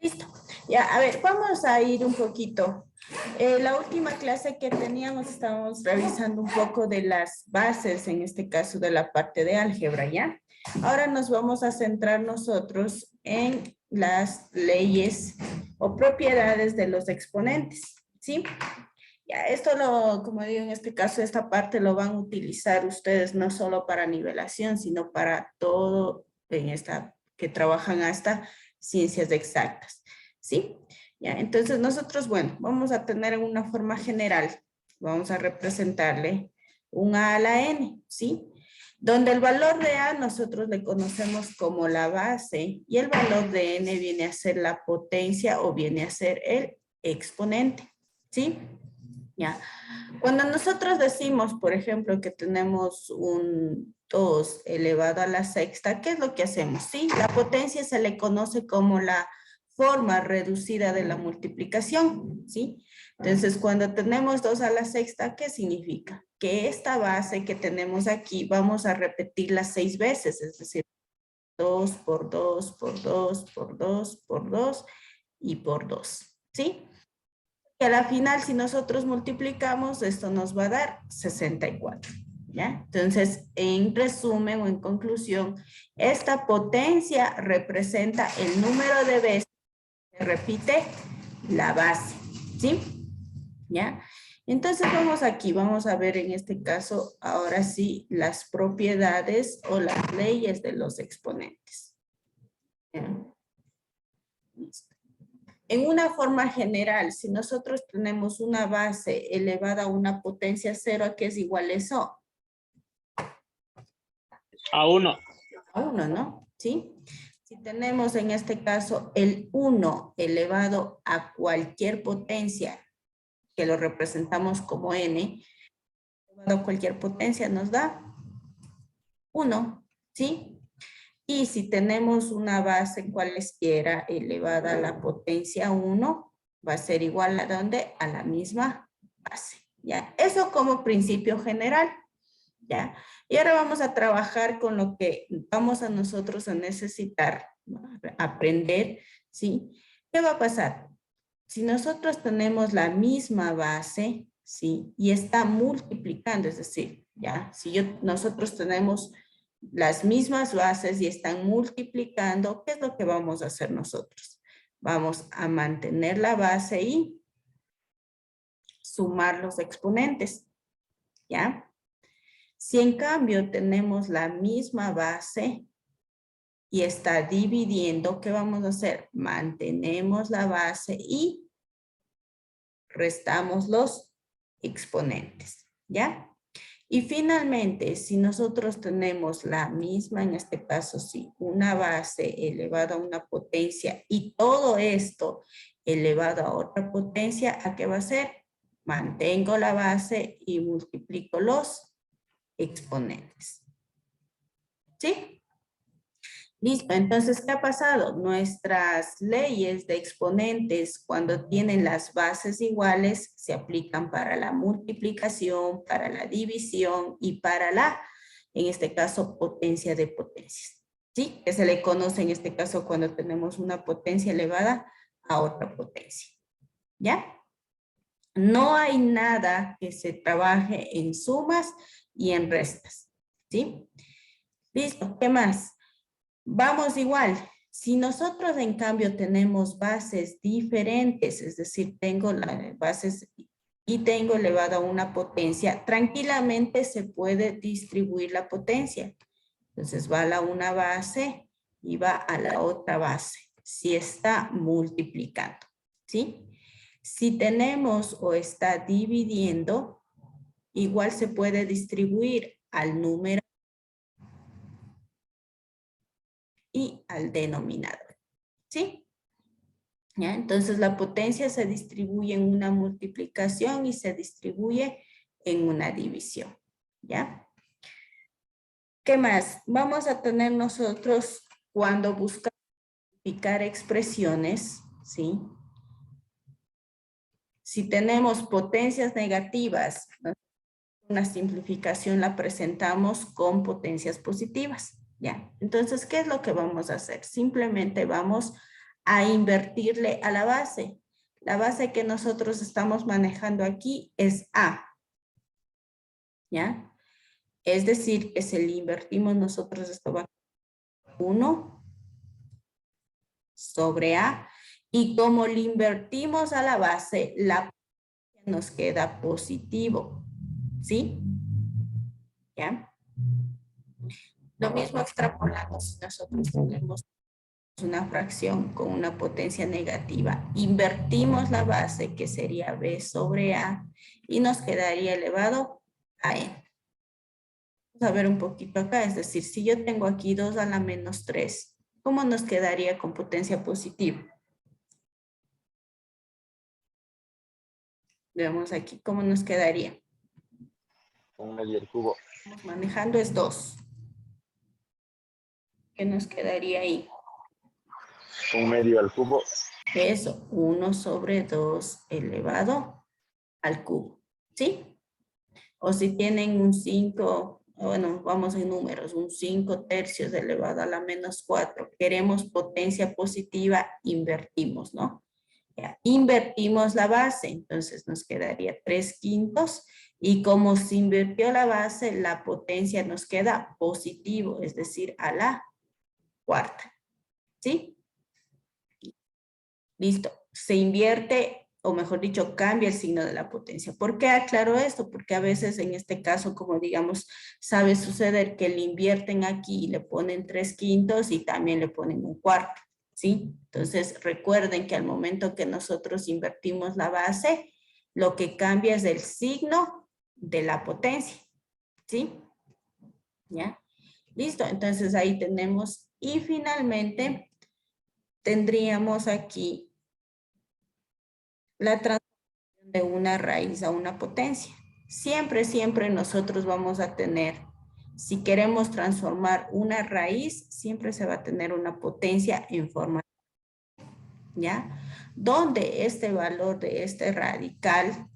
Listo. Ya, a ver, vamos a ir un poquito. La última clase que teníamos, estábamos revisando un poco de las bases, en este caso de la parte de álgebra, ¿ya? Ahora nos vamos a centrar nosotros en las leyes o propiedades de los exponentes, ¿sí? Ya, esto como digo, en este caso, esta parte lo van a utilizar ustedes no solo para nivelación, sino para todo en esta, que trabajan hasta ciencias exactas, ¿sí? Ya, entonces nosotros, bueno, vamos a tener una forma general, vamos a representarle un A a la N, ¿sí? Donde el valor de A nosotros le conocemos como la base y el valor de N viene a ser la potencia o viene a ser el exponente, ¿sí? Ya. Cuando nosotros decimos, por ejemplo, que tenemos un 2 elevado a la sexta, ¿qué es lo que hacemos? Sí, la potencia se le conoce como la forma reducida de la multiplicación, ¿sí? Entonces, cuando tenemos 2 a la sexta, ¿qué significa? Que esta base que tenemos aquí vamos a repetirla 6 veces, es decir, 2 por 2 por 2 por 2 por 2 y por 2, ¿sí? Y a la final, si nosotros multiplicamos, esto nos va a dar 64, ¿ya? Entonces, en resumen o en conclusión, esta potencia representa el número de veces que repite la base, ¿sí? ¿Ya? Entonces, vamos aquí, vamos a ver en este caso, ahora sí, las propiedades o las leyes de los exponentes. ¿Ya? Listo. En una forma general, si nosotros tenemos una base elevada a una potencia cero, ¿a qué es igual eso? A 1. A 1, ¿no? ¿Sí? Si tenemos en este caso el 1 elevado a cualquier potencia, que lo representamos como n, elevado a cualquier potencia nos da 1, ¿sí? Y si tenemos una base cualesquiera elevada a la potencia 1, va a ser igual a ¿dónde? A la misma base, ¿ya? Eso como principio general, ¿ya? Y ahora vamos a trabajar con lo que vamos a nosotros a necesitar, ¿no? Aprender, ¿sí? ¿Qué va a pasar? Si nosotros tenemos la misma base, ¿sí? Y está multiplicando, es decir, ¿ya? Si nosotros tenemos las mismas bases y están multiplicando, ¿qué es lo que vamos a hacer nosotros? Vamos a mantener la base y sumar los exponentes, ¿ya? Si en cambio tenemos la misma base y está dividiendo, ¿qué vamos a hacer? Mantenemos la base y restamos los exponentes, ¿ya? Y finalmente, si nosotros tenemos la misma, en este caso sí, una base elevada a una potencia y todo esto elevado a otra potencia, ¿a qué va a ser? Mantengo la base y multiplico los exponentes. ¿Sí? Listo, entonces, ¿qué ha pasado? Nuestras leyes de exponentes, cuando tienen las bases iguales, se aplican para la multiplicación, para la división y para la, en este caso, potencia de potencias. ¿Sí? Que se le conoce en este caso cuando tenemos una potencia elevada a otra potencia. ¿Ya? No hay nada que se trabaje en sumas y en restas. ¿Sí? Listo, ¿qué más? Vamos igual, si nosotros en cambio tenemos bases diferentes, es decir, tengo las bases y tengo elevado a una potencia, tranquilamente se puede distribuir la potencia. Entonces va a la una base y va a la otra base, si está multiplicando, ¿sí? Si tenemos o está dividiendo, igual se puede distribuir al número y al denominador, ¿sí? ¿Ya? Entonces la potencia se distribuye en una multiplicación y se distribuye en una división, ¿ya? ¿Qué más? Vamos a tener nosotros cuando buscamos multiplicar expresiones, ¿sí? Si tenemos potencias negativas, ¿no? Una simplificación la presentamos con potencias positivas, ¿ya? Entonces, ¿qué es lo que vamos a hacer? Simplemente vamos a invertirle a la base. La base que nosotros estamos manejando aquí es A. ¿Ya? Es decir, que si le invertimos nosotros esto va a 1 sobre A. Y como le invertimos a la base, la nos queda positivo. ¿Sí? ¿Ya? Lo mismo extrapolando si nosotros tenemos una fracción con una potencia negativa. Invertimos la base, que sería B sobre A, y nos quedaría elevado a N. Vamos a ver un poquito acá, es decir, si yo tengo aquí 2 a la menos 3, ¿cómo nos quedaría con potencia positiva? Veamos aquí cómo nos quedaría. 1 al cubo. Estamos manejando es 2. ¿Qué nos quedaría ahí? 1 al cubo. Eso, 1 sobre 2 elevado al cubo. ¿Sí? O si tienen un 5, bueno, vamos en números, un 5 tercios elevado a la menos 4. Queremos potencia positiva, invertimos, ¿no? Ya, invertimos la base, entonces nos quedaría 3/5. Y como se invirtió la base, la potencia nos queda positivo, es decir, a la cuarta. ¿Sí? Listo. Se invierte, o mejor dicho, cambia el signo de la potencia. ¿Por qué aclaro esto? Porque a veces en este caso, como digamos, sabe suceder que le invierten aquí y le ponen 3/5 y también le ponen un cuarto. ¿Sí? Entonces, recuerden que al momento que nosotros invertimos la base, lo que cambia es el signo de la potencia. ¿Sí? ¿Ya? Listo. Entonces, ahí tenemos. Y finalmente, tendríamos aquí la transformación de una raíz a una potencia. Siempre, siempre nosotros vamos a tener, si queremos transformar una raíz, siempre se va a tener una potencia en forma, ¿ya? Donde este valor de este radical,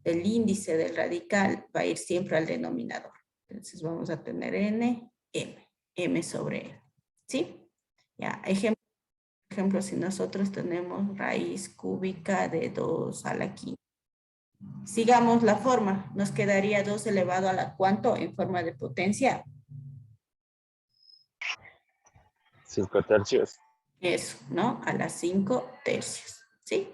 del índice del radical, va a ir siempre al denominador. Entonces vamos a tener n, m sobre n, ¿sí? Ya, ejemplo, si nosotros tenemos raíz cúbica de 2 a la quinta. Sigamos la forma. Nos quedaría 2 elevado a la ¿cuánto? En forma de potencia. 5 tercios. Eso, ¿no? A las 5 tercios. ¿Sí?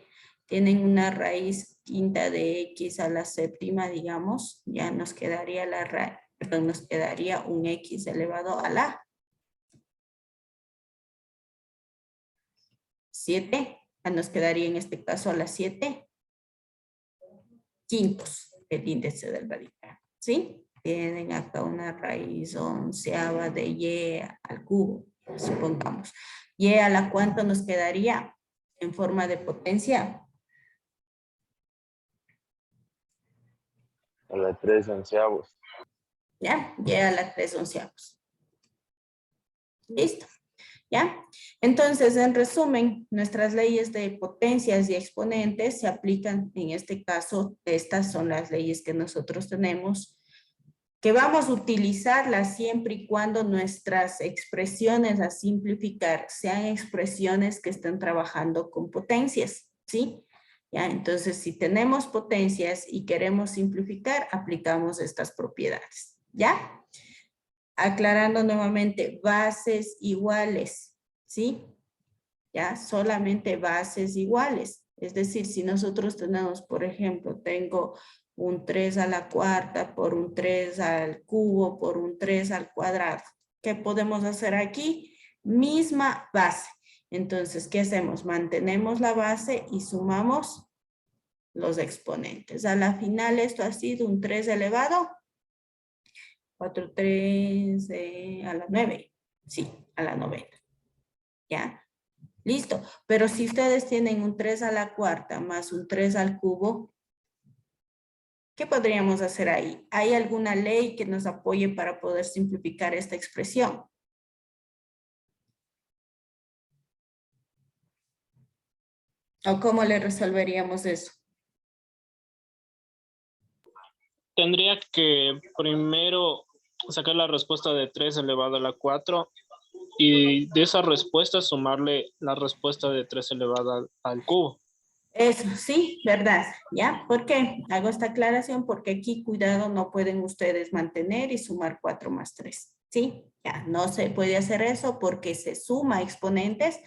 Tienen una raíz quinta de x a la séptima, digamos. Ya nos quedaría la raíz, perdón, nos quedaría un x elevado a la 7. Nos quedaría en este caso a las 7 quintos el índice del radical. ¿Sí? Tienen acá una raíz onceava de y al cubo, supongamos. Y a la cuánto nos quedaría en forma de potencia. A la 3 onceavos. ¿Ya? Y a la 3 onceavos. Listo. ¿Ya? Entonces, en resumen, nuestras leyes de potencias y exponentes se aplican en este caso. Estas son las leyes que nosotros tenemos, que vamos a utilizarlas siempre y cuando nuestras expresiones a simplificar sean expresiones que estén trabajando con potencias, ¿sí? Ya, entonces, si tenemos potencias y queremos simplificar, aplicamos estas propiedades, ¿ya? Aclarando nuevamente, bases iguales, ¿sí? Ya, solamente bases iguales. Es decir, si nosotros tenemos, por ejemplo, tengo un 3 a la cuarta por un 3 al cubo por un 3 al cuadrado. ¿Qué podemos hacer aquí? Misma base. Entonces, ¿qué hacemos? Mantenemos la base y sumamos los exponentes. A la final esto ha sido un 3 elevado 4, 3 a la 9. Sí, a la 9. ¿Ya? Listo. Pero si ustedes tienen un 3 a la cuarta más un 3 al cubo, ¿qué podríamos hacer ahí? ¿Hay alguna ley que nos apoye para poder simplificar esta expresión? ¿O cómo le resolveríamos eso? Tendría que primero sacar la respuesta de 3 elevado a la 4 Y de esa respuesta sumarle la respuesta de 3 elevado al cubo. Eso, sí, verdad, ¿ya? ¿Por qué? Hago esta aclaración porque aquí, cuidado, no pueden ustedes mantener y sumar 4 más 3, ¿sí? Ya, no se puede hacer eso porque se suma exponentes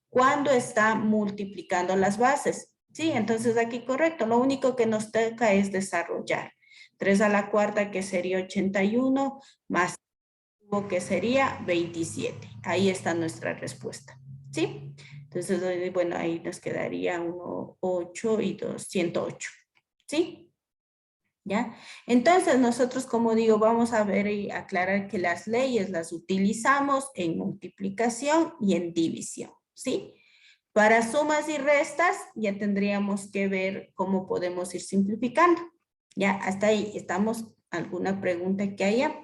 cuando está multiplicando las bases, ¿sí? Entonces aquí correcto, lo único que nos toca es desarrollar. 3 a la cuarta, que sería 81, más que sería 27. Ahí está nuestra respuesta, ¿sí? Entonces, bueno, ahí nos quedaría 1, 8 y 2, 108, ¿sí? ¿Ya? Entonces, nosotros, como digo, vamos a ver y aclarar que las leyes las utilizamos en multiplicación y en división, ¿sí? Para sumas y restas, ya tendríamos que ver cómo podemos ir simplificando. ¿Ya? Hasta ahí, ¿estamos? ¿Alguna pregunta que haya?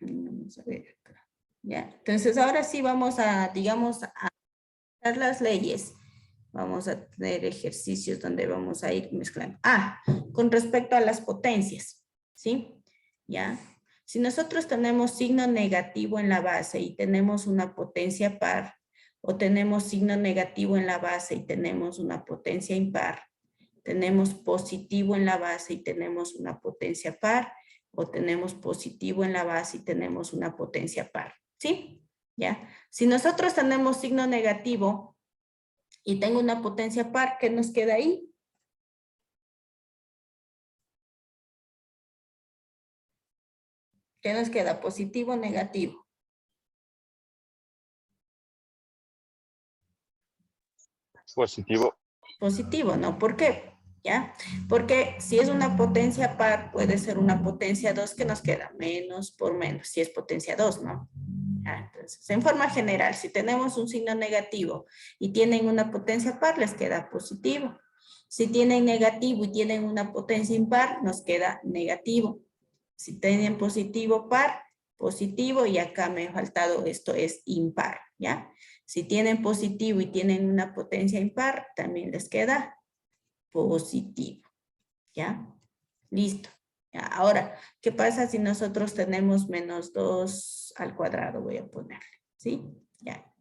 Vamos a ver acá. Ya, entonces ahora sí vamos a, digamos, a dar las leyes. Vamos a tener ejercicios donde vamos a ir mezclando. Con respecto a las potencias, ¿sí? Ya. Si nosotros tenemos signo negativo en la base y tenemos una potencia par, o tenemos signo negativo en la base y tenemos una potencia impar, tenemos positivo en la base y tenemos una potencia par, o tenemos positivo en la base y tenemos una potencia par, ¿sí? ¿Ya? Si nosotros tenemos signo negativo y tengo una potencia par, ¿qué nos queda ahí? ¿Qué nos queda? ¿Positivo o negativo? Positivo. Positivo, ¿no? ¿Por qué? ¿Ya? Porque si es una potencia par, puede ser una potencia 2 que nos queda menos por menos, si es potencia 2, ¿no? Entonces, en forma general, si tenemos un signo negativo y tienen una potencia par, les queda positivo. Si tienen negativo y tienen una potencia impar, nos queda negativo. Si tienen positivo par, positivo, y acá me ha faltado esto, es impar, ¿ya? Si tienen positivo y tienen una potencia impar, también les queda positivo, ¿ya? Listo. Ya, ahora, ¿qué pasa si nosotros tenemos menos 2 al cuadrado? Voy a ponerle, ¿sí? Ya.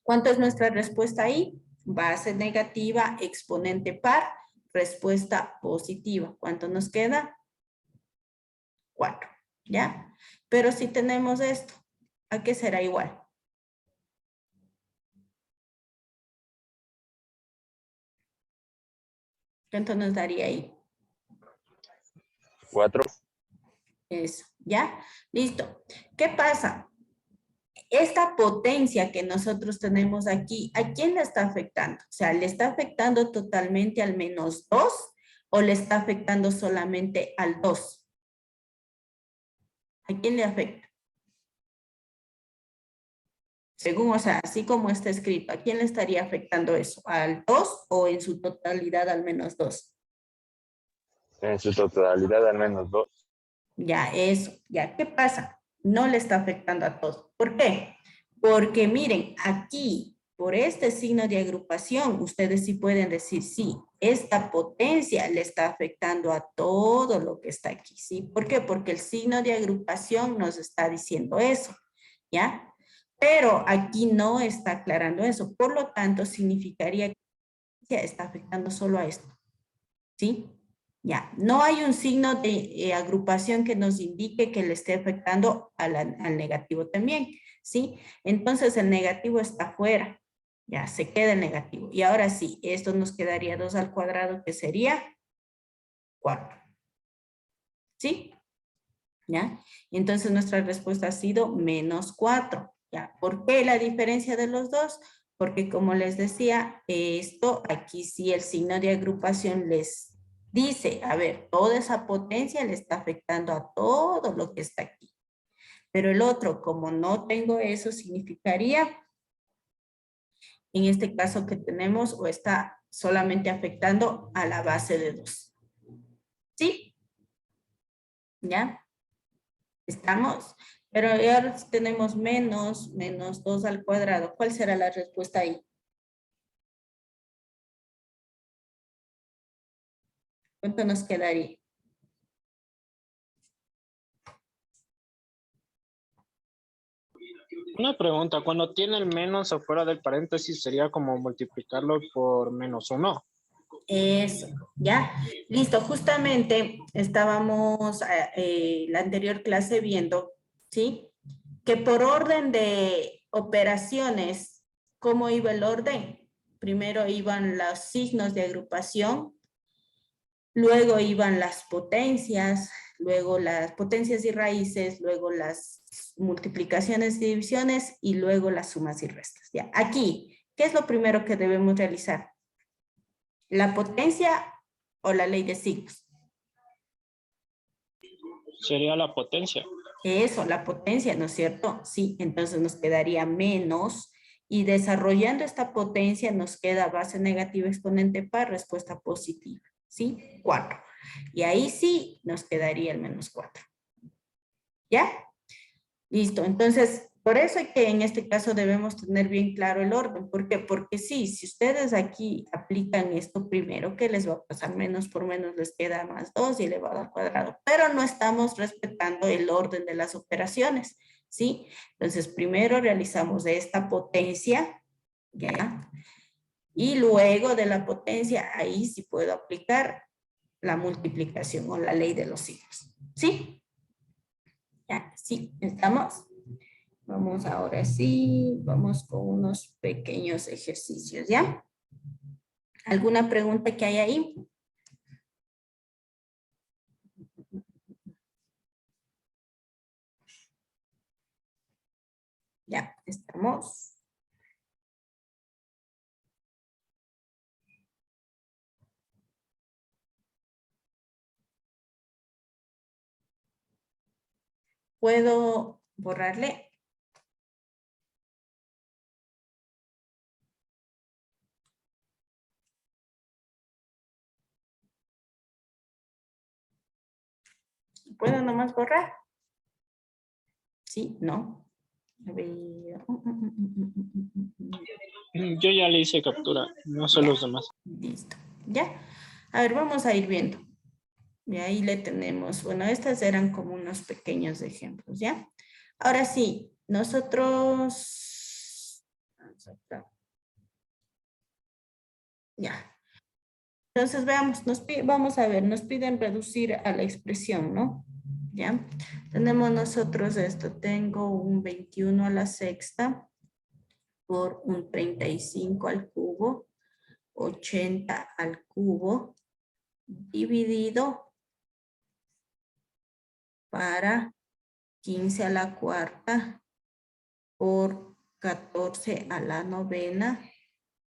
¿Cuánto es nuestra respuesta ahí? Base negativa, exponente par, respuesta positiva. ¿Cuánto nos queda? 4, ¿ya? Pero si tenemos esto, ¿a qué será igual? ¿Cuánto nos daría ahí? 4. Eso, ¿ya? Listo. ¿Qué pasa? Esta potencia que nosotros tenemos aquí, ¿a quién le está afectando? O sea, ¿le está afectando totalmente al menos 2 o le está afectando solamente al 2? ¿A quién le afecta? Según, o sea, así como está escrito, ¿a quién le estaría afectando eso? ¿Al 2 o en su totalidad al menos 2? En su totalidad al menos 2. Ya, eso. Ya, ¿qué pasa? No le está afectando a todos. ¿Por qué? Porque miren, aquí, por este signo de agrupación, ustedes sí pueden decir, sí, esta potencia le está afectando a todo lo que está aquí, ¿sí? ¿Por qué? Porque el signo de agrupación nos está diciendo eso, ¿ya? Pero aquí no está aclarando eso. Por lo tanto, significaría que está afectando solo a esto, ¿sí? Ya, no hay un signo de agrupación que nos indique que le esté afectando al negativo también, ¿sí? Entonces el negativo está fuera, ya, se queda el negativo. Y ahora sí, esto nos quedaría 2 al cuadrado, que sería 4, ¿sí? ¿Ya? Entonces nuestra respuesta ha sido menos 4, ¿ya? ¿Por qué la diferencia de los dos? Porque como les decía, esto aquí sí el signo de agrupación les dice, a ver, toda esa potencia le está afectando a todo lo que está aquí. Pero el otro, como no tengo eso, significaría, en este caso que tenemos, o está solamente afectando a la base de 2. ¿Sí? ¿Ya? ¿Estamos? Pero ahora si tenemos menos 2 al cuadrado, ¿cuál será la respuesta ahí? ¿Cuánto nos quedaría? Una pregunta, cuando tiene el menos afuera del paréntesis, sería como multiplicarlo por -1. Eso, ¿ya? Listo, justamente estábamos la anterior clase viendo, ¿sí? Que por orden de operaciones, ¿cómo iba el orden? Primero iban los signos de agrupación, luego iban las potencias, luego las potencias y raíces, luego las multiplicaciones y divisiones y luego las sumas y restas. ¿Ya? Aquí, ¿qué es lo primero que debemos realizar? ¿La potencia o la ley de signos? Sería la potencia. Eso, la potencia, ¿no es cierto? Sí, entonces nos quedaría menos y desarrollando esta potencia nos queda base negativa exponente par, respuesta positiva, ¿sí? 4. Y ahí sí nos quedaría el -4. ¿Ya? Listo, entonces, por eso es que en este caso debemos tener bien claro el orden. ¿Por qué? Porque sí, si ustedes aquí aplican esto primero, ¿qué les va a pasar? Menos por menos les queda +2 y elevado al cuadrado. Pero no estamos respetando el orden de las operaciones, ¿sí? Entonces, primero realizamos esta potencia, ¿ya? Y luego de la potencia, ahí sí puedo aplicar la multiplicación o la ley de los signos, ¿sí? Ya, sí, estamos. Vamos ahora sí, vamos con unos pequeños ejercicios, ¿ya? ¿Alguna pregunta que hay ahí? Ya, estamos. ¿Puedo borrarle? ¿Puedo nomás borrar? Sí, no. A ver. Yo ya le hice captura, no sé Ya, los demás. listo. Ya. A ver, vamos a ir viendo. Y ahí le tenemos, bueno, estas eran como unos pequeños ejemplos, ¿ya? Ahora sí, nosotros... Ya. Entonces, veamos, vamos a ver, nos piden reducir a la expresión, ¿no? ¿Ya? Tenemos nosotros esto, tengo un 21 a la sexta por un 35 al cubo, 80 al cubo, dividido para 15 a la cuarta por 14 a la novena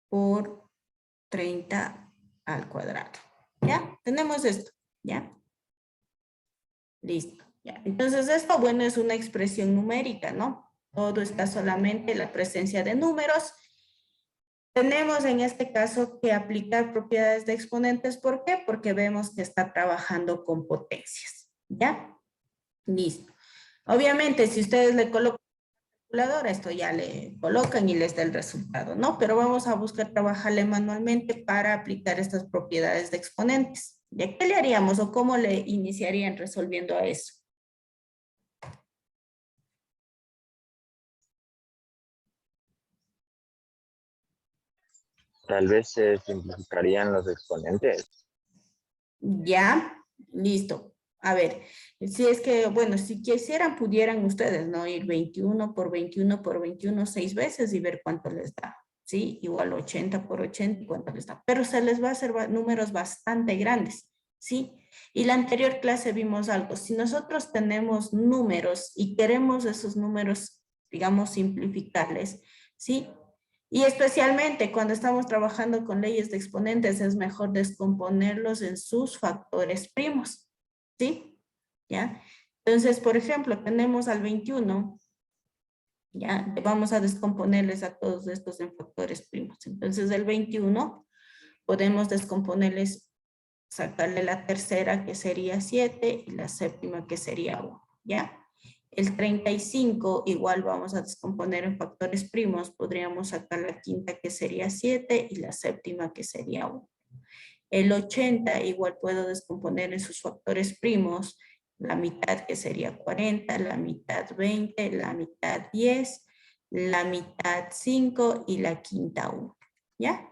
por 30 al cuadrado. ¿Ya? Tenemos esto, ¿ya? Listo. Ya. Entonces, esto, bueno, es una expresión numérica, ¿no? Todo está solamente en la presencia de números. Tenemos en este caso que aplicar propiedades de exponentes. ¿Por qué? Porque vemos que está trabajando con potencias. ¿Ya? Listo. Obviamente, si ustedes le colocan calculadora, esto ya le colocan y les da el resultado, ¿no? Pero vamos a buscar trabajarle manualmente para aplicar estas propiedades de exponentes. ¿Ya qué le haríamos o cómo le iniciarían resolviendo a eso? Tal vez se simplificarían los exponentes. Ya, listo. A ver, si es que, bueno, si quisieran, pudieran ustedes, ¿no? Ir 21 por 21 por 21 6 veces y ver cuánto les da, ¿sí? Igual 80 por 80 y cuánto les da. Pero se les va a hacer números bastante grandes, ¿sí? Y la anterior clase vimos algo. Si nosotros tenemos números y queremos esos números, digamos, simplificarles, ¿sí? Y especialmente cuando estamos trabajando con leyes de exponentes, es mejor descomponerlos en sus factores primos, ¿sí? ¿Ya? Entonces, por ejemplo, tenemos al 21, ¿ya? Vamos a descomponerles a todos estos en factores primos. Entonces, el 21 podemos descomponerles, sacarle la tercera que sería 7 y la séptima que sería 1, ¿ya? El 35 igual vamos a descomponer en factores primos, podríamos sacar la quinta que sería 7 y la séptima que sería 1. El 80 igual puedo descomponer en sus factores primos, la mitad que sería 40, la mitad 20, la mitad 10, la mitad 5 y la quinta 1. ¿Ya?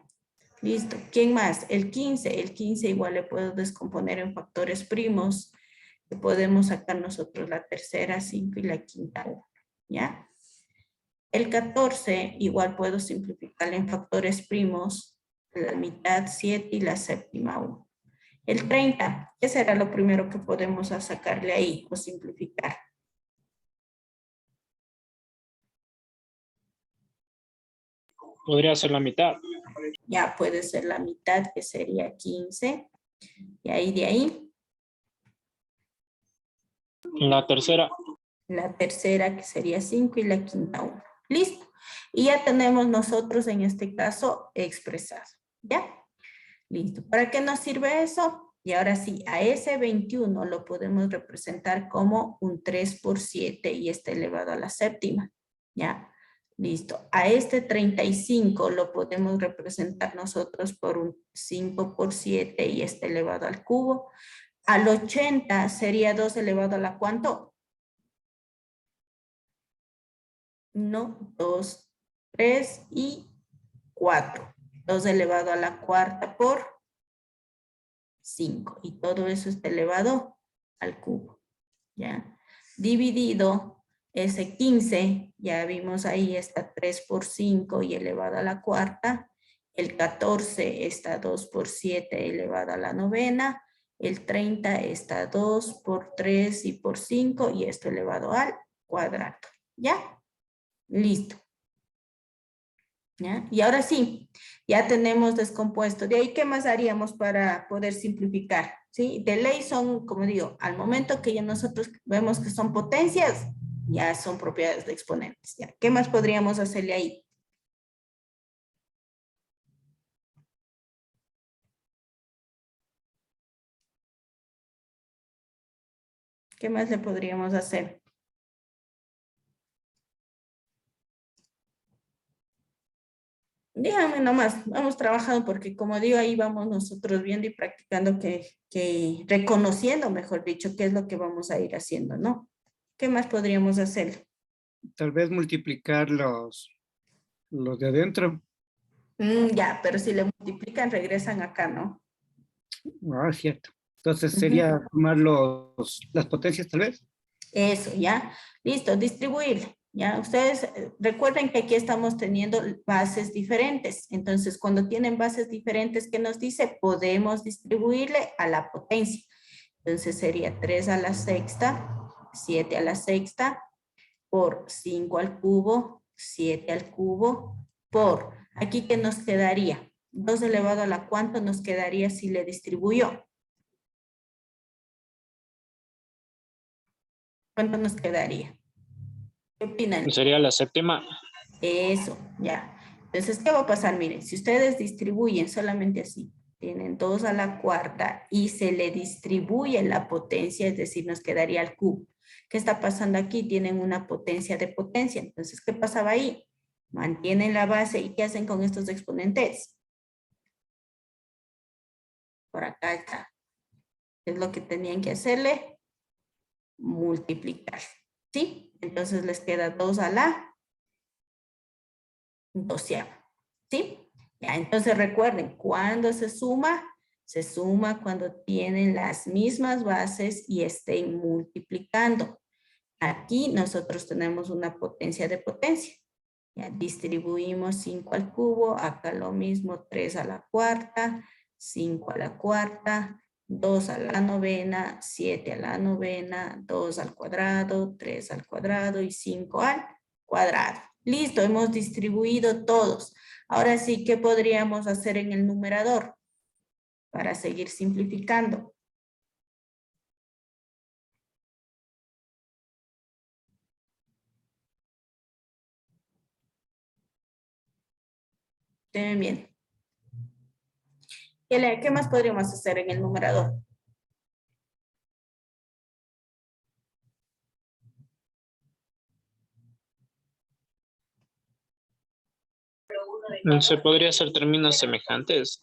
Listo. ¿Quién más? El 15. El 15 igual le puedo descomponer en factores primos. Que podemos sacar nosotros la tercera 5 y la quinta 1. ¿Ya? El 14 igual puedo simplificar en factores primos. La mitad 7 y la séptima 1. El 30, ¿qué será lo primero que podemos sacarle ahí o simplificar? Podría ser la mitad. Ya puede ser la mitad, que sería 15. Y ahí de ahí. La tercera. La tercera, que sería 5 y la quinta 1. Listo. Y ya tenemos nosotros en este caso expresado. ¿Ya? Listo. ¿Para qué nos sirve eso? Y ahora sí, a ese 21 lo podemos representar como un 3 por 7 y está elevado a la séptima. ¿Ya? Listo. A este 35 lo podemos representar nosotros por un 5 por 7 y está elevado al cubo. Al 80 sería 2 elevado a la ¿cuánto? 1, 2, 3 y 4. 2 elevado a la cuarta por 5. Y todo eso está elevado al cubo. ¿Ya? Dividido ese 15, ya vimos ahí está 3 por 5 y elevado a la cuarta. El 14 está 2 por 7 elevado a la novena. El 30 está 2 por 3 y por 5 y esto elevado al cuadrado. ¿Ya? Listo. ¿Ya? Y ahora sí, ya tenemos descompuesto. De ahí, ¿qué más haríamos para poder simplificar? ¿Sí? De ley son, como digo, al momento que ya nosotros vemos que son potencias, ya son propiedades de exponentes. ¿Ya? ¿Qué más podríamos hacerle ahí? ¿Qué más le podríamos hacer? Dígame nomás, vamos trabajando porque como digo, ahí vamos nosotros viendo y practicando que reconociendo, mejor dicho, qué es lo que vamos a ir haciendo, ¿no? ¿Qué más podríamos hacer? Tal vez multiplicar los de adentro. Ya, pero si le multiplican, regresan acá, ¿no? Ah, cierto. Entonces Ujú. sería tomar las potencias tal vez. Eso, ya. Listo, distribuir. Ya, ustedes recuerden que aquí estamos teniendo bases diferentes. Entonces, cuando tienen bases diferentes, ¿qué nos dice? Podemos distribuirle a la potencia. Entonces, sería 3 a la sexta, 7 a la sexta, por 5 al cubo, 7 al cubo, por, aquí ¿qué nos quedaría? 2 elevado a la ¿cuánto nos quedaría si le distribuyó? ¿Cuánto nos quedaría? ¿Qué opinan? Sería la séptima. Eso, ya. Entonces, ¿qué va a pasar? Miren, si ustedes distribuyen solamente así, tienen 2 a la cuarta y se le distribuye la potencia, es decir, nos quedaría el cubo. ¿Qué está pasando aquí? Tienen una potencia de potencia. Entonces, ¿qué pasaba ahí? Mantienen la base y ¿qué hacen con estos exponentes? Por acá está. ¿Qué es lo que tenían que hacerle? Multiplicar. ¿Sí? Entonces les queda 2 a la doceava. ¿Sí? Ya, entonces recuerden, cuando se suma cuando tienen las mismas bases y estén multiplicando. Aquí nosotros tenemos una potencia de potencia. Ya distribuimos 5 al cubo, acá lo mismo, 3 a la cuarta, 5 a la cuarta, 2 a la novena, 7 a la novena, 2 al cuadrado, 3 al cuadrado y 5 al cuadrado. Listo, hemos distribuido todos. Ahora sí, ¿qué podríamos hacer en el numerador para seguir simplificando? Ustedes bien. ¿Qué más podríamos hacer en el numerador? Se podría hacer términos semejantes.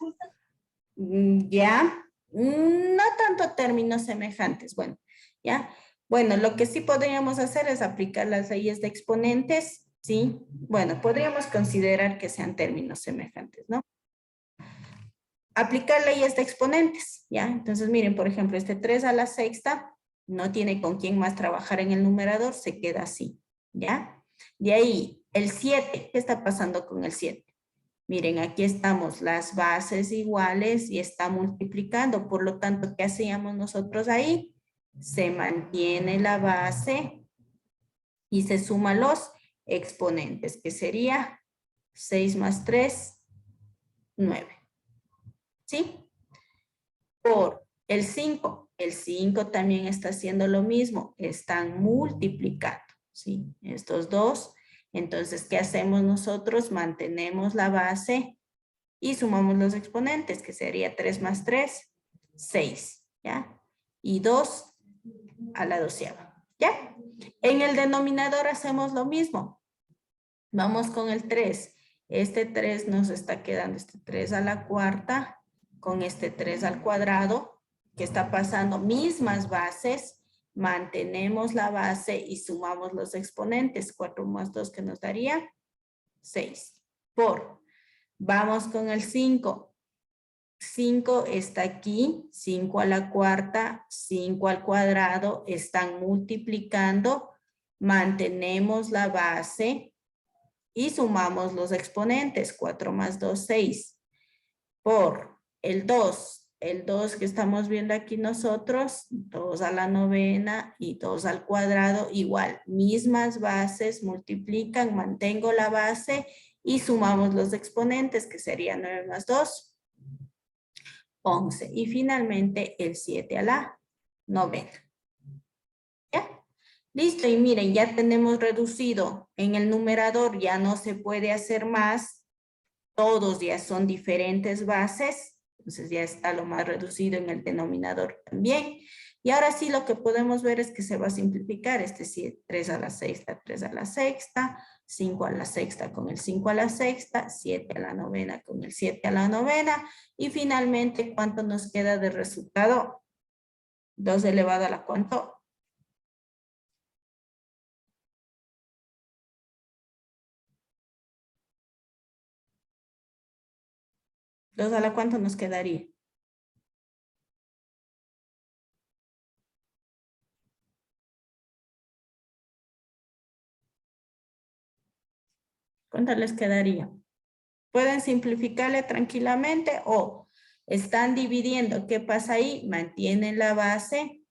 Ya, no tanto términos semejantes, bueno, ya. Bueno, lo que sí podríamos hacer es aplicar las leyes de exponentes ¿sí? Bueno, podríamos considerar que sean términos semejantes, ¿no? Aplicar leyes de exponentes, ¿ya? Entonces, miren, por ejemplo, este 3 a la sexta no tiene con quién más trabajar en el numerador, se queda así, ¿ya? De ahí, el 7, ¿qué está pasando con el 7? Miren, aquí estamos las bases iguales y está multiplicando, por lo tanto, ¿qué hacíamos nosotros ahí? Se mantiene la base y se suman los exponentes, que sería 6 más 3, 9. ¿Sí? Por el 5. El 5 también está haciendo lo mismo, están multiplicando, ¿sí? Estos dos. Entonces, ¿qué hacemos nosotros? Mantenemos la base y sumamos los exponentes, que sería 3 más 3, 6, ¿ya? Y 2 a la doceava, ¿ya? En el denominador hacemos lo mismo. Vamos con el 3. Este 3 nos está quedando, este 3 a la cuarta, con este 3 al cuadrado, que está pasando mismas bases, mantenemos la base y sumamos los exponentes. 4 más 2, que nos daría 6. Por, vamos con el 5. 5 está aquí, 5 a la cuarta, 5 al cuadrado, están multiplicando, mantenemos la base y sumamos los exponentes, 4 más 2, 6, por el 2 que estamos viendo aquí nosotros, 2 a la novena y 2 al cuadrado, igual, mismas bases, multiplican, mantengo la base y sumamos los exponentes, que sería 9 más 2, 11. Y finalmente el 7 a la novena. ¿Ya? Listo, y miren, ya tenemos reducido en el numerador, ya no se puede hacer más, todos ya son diferentes bases, entonces ya está lo más reducido en el denominador también. Y ahora sí lo que podemos ver es que se va a simplificar, este 3 a la sexta, 3 a la sexta, 5 a la sexta con el 5 a la sexta, 7 a la novena con el 7 a la novena, y finalmente, ¿cuánto nos queda de resultado? 2 elevado a la ¿cuánto? 2 a la ¿cuánto nos quedaría? ¿Cuánto les quedaría? Pueden simplificarle tranquilamente o están dividiendo. ¿Qué pasa ahí? Mantienen la base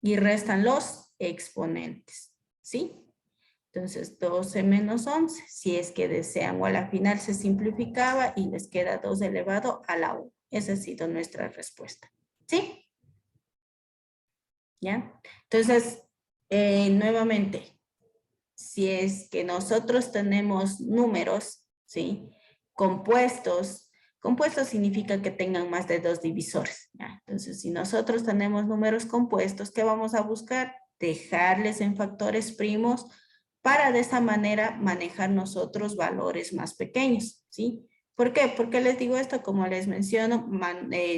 y restan los exponentes, ¿sí? Entonces, 12 menos 11, si es que desean, o a la final se simplificaba y les queda 2 elevado a la 1. Esa ha sido nuestra respuesta, ¿sí? ¿Ya? Entonces, nuevamente, si es que nosotros tenemos números, ¿sí? Compuestos, compuestos significa que tengan más de 2 divisores, ¿ya? Entonces, si nosotros tenemos números compuestos, ¿qué vamos a buscar? Dejarles en factores primos para de esa manera manejar nosotros valores más pequeños, ¿sí? ¿Por qué? Porque les digo esto, como les menciono,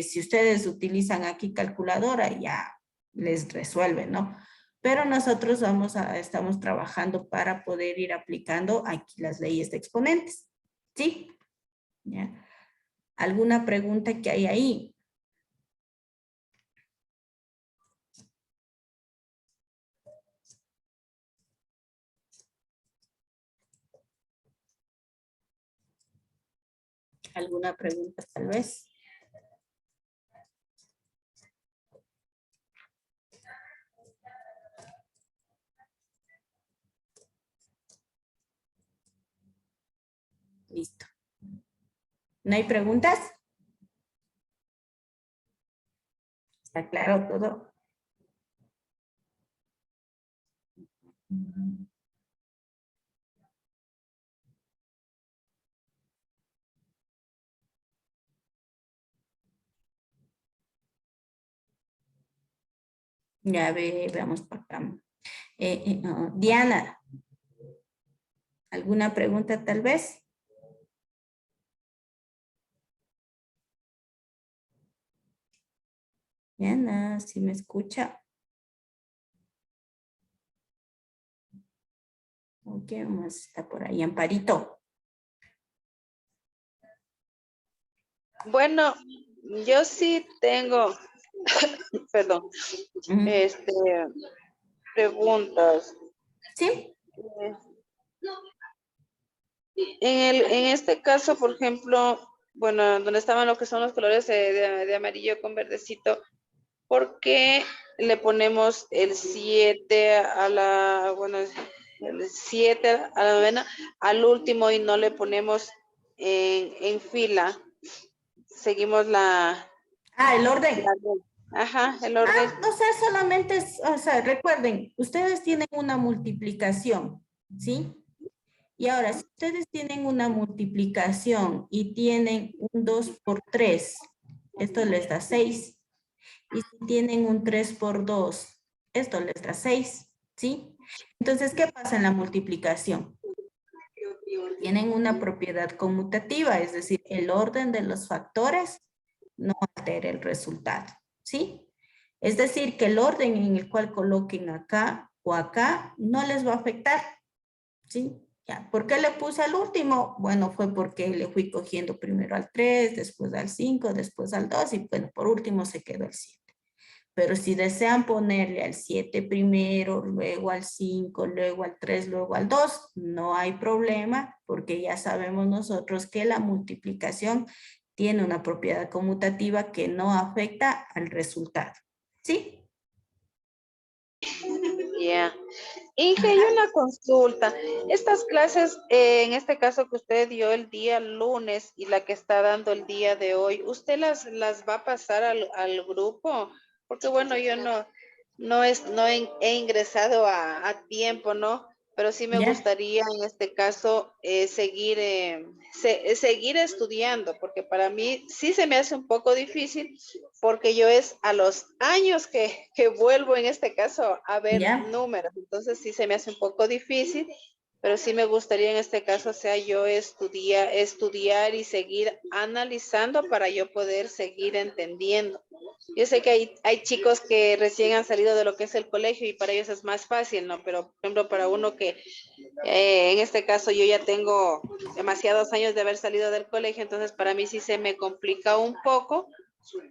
si ustedes utilizan aquí calculadora, ya les resuelve, ¿no? Pero nosotros estamos trabajando para poder ir aplicando aquí las leyes de exponentes. ¿Sí? ¿Ya? ¿Alguna pregunta que hay ahí? ¿Alguna pregunta tal vez? Listo. ¿No hay preguntas? ¿Está claro todo? Ya veamos por acá. Diana, ¿alguna pregunta tal vez? Diana, si me escucha. ¿Quién más está por ahí? Amparito. Bueno, yo sí tengo, perdón, Ujú. preguntas. Sí. En este caso, por ejemplo, bueno, donde estaban lo que son los colores de amarillo con verdecito, ¿por qué le ponemos el 7 a la, bueno, el 7 a la novena al último y no le ponemos en fila? Seguimos El orden. ajá, el orden. O sea, solamente es, o sea, recuerden, ustedes tienen una multiplicación, ¿sí? Y ahora, si ustedes tienen una multiplicación y tienen un 2 por 3, esto les da 6. Y si tienen un 3 por 2, esto les da 6, ¿sí? Entonces, ¿qué pasa en la multiplicación? Tienen una propiedad conmutativa, es decir, el orden de los factores no altera el resultado, ¿sí? Es decir, que el orden en el cual coloquen acá o acá no les va a afectar, ¿sí? Ya. ¿Por qué le puse al último? Bueno, fue porque le fui cogiendo primero al 3, después al 5, después al 2 y bueno, por último se quedó el 7. Pero si desean ponerle al 7 primero, luego al 5, luego al 3, luego al 2, no hay problema porque ya sabemos nosotros que la multiplicación tiene una propiedad conmutativa que no afecta al resultado. ¿Sí? Ya. Inge, hay una consulta. Estas clases, en este caso que usted dio el día lunes y la que está dando el día de hoy, ¿usted las va a pasar al grupo? Porque bueno, yo no he ingresado a tiempo, ¿no? Pero sí me ¿Ya? gustaría en este caso seguir estudiando, porque para mí sí se me hace un poco difícil, porque yo es a los años que vuelvo en este caso a ver ¿Ya? números, entonces sí se me hace un poco difícil, pero sí me gustaría en este caso, o sea, yo estudiar y seguir analizando para yo poder seguir entendiendo. Yo sé que hay chicos que recién han salido de lo que es el colegio y para ellos es más fácil, ¿no? Pero, por ejemplo, para uno que en este caso yo ya tengo demasiados años de haber salido del colegio, entonces para mí sí se me complica un poco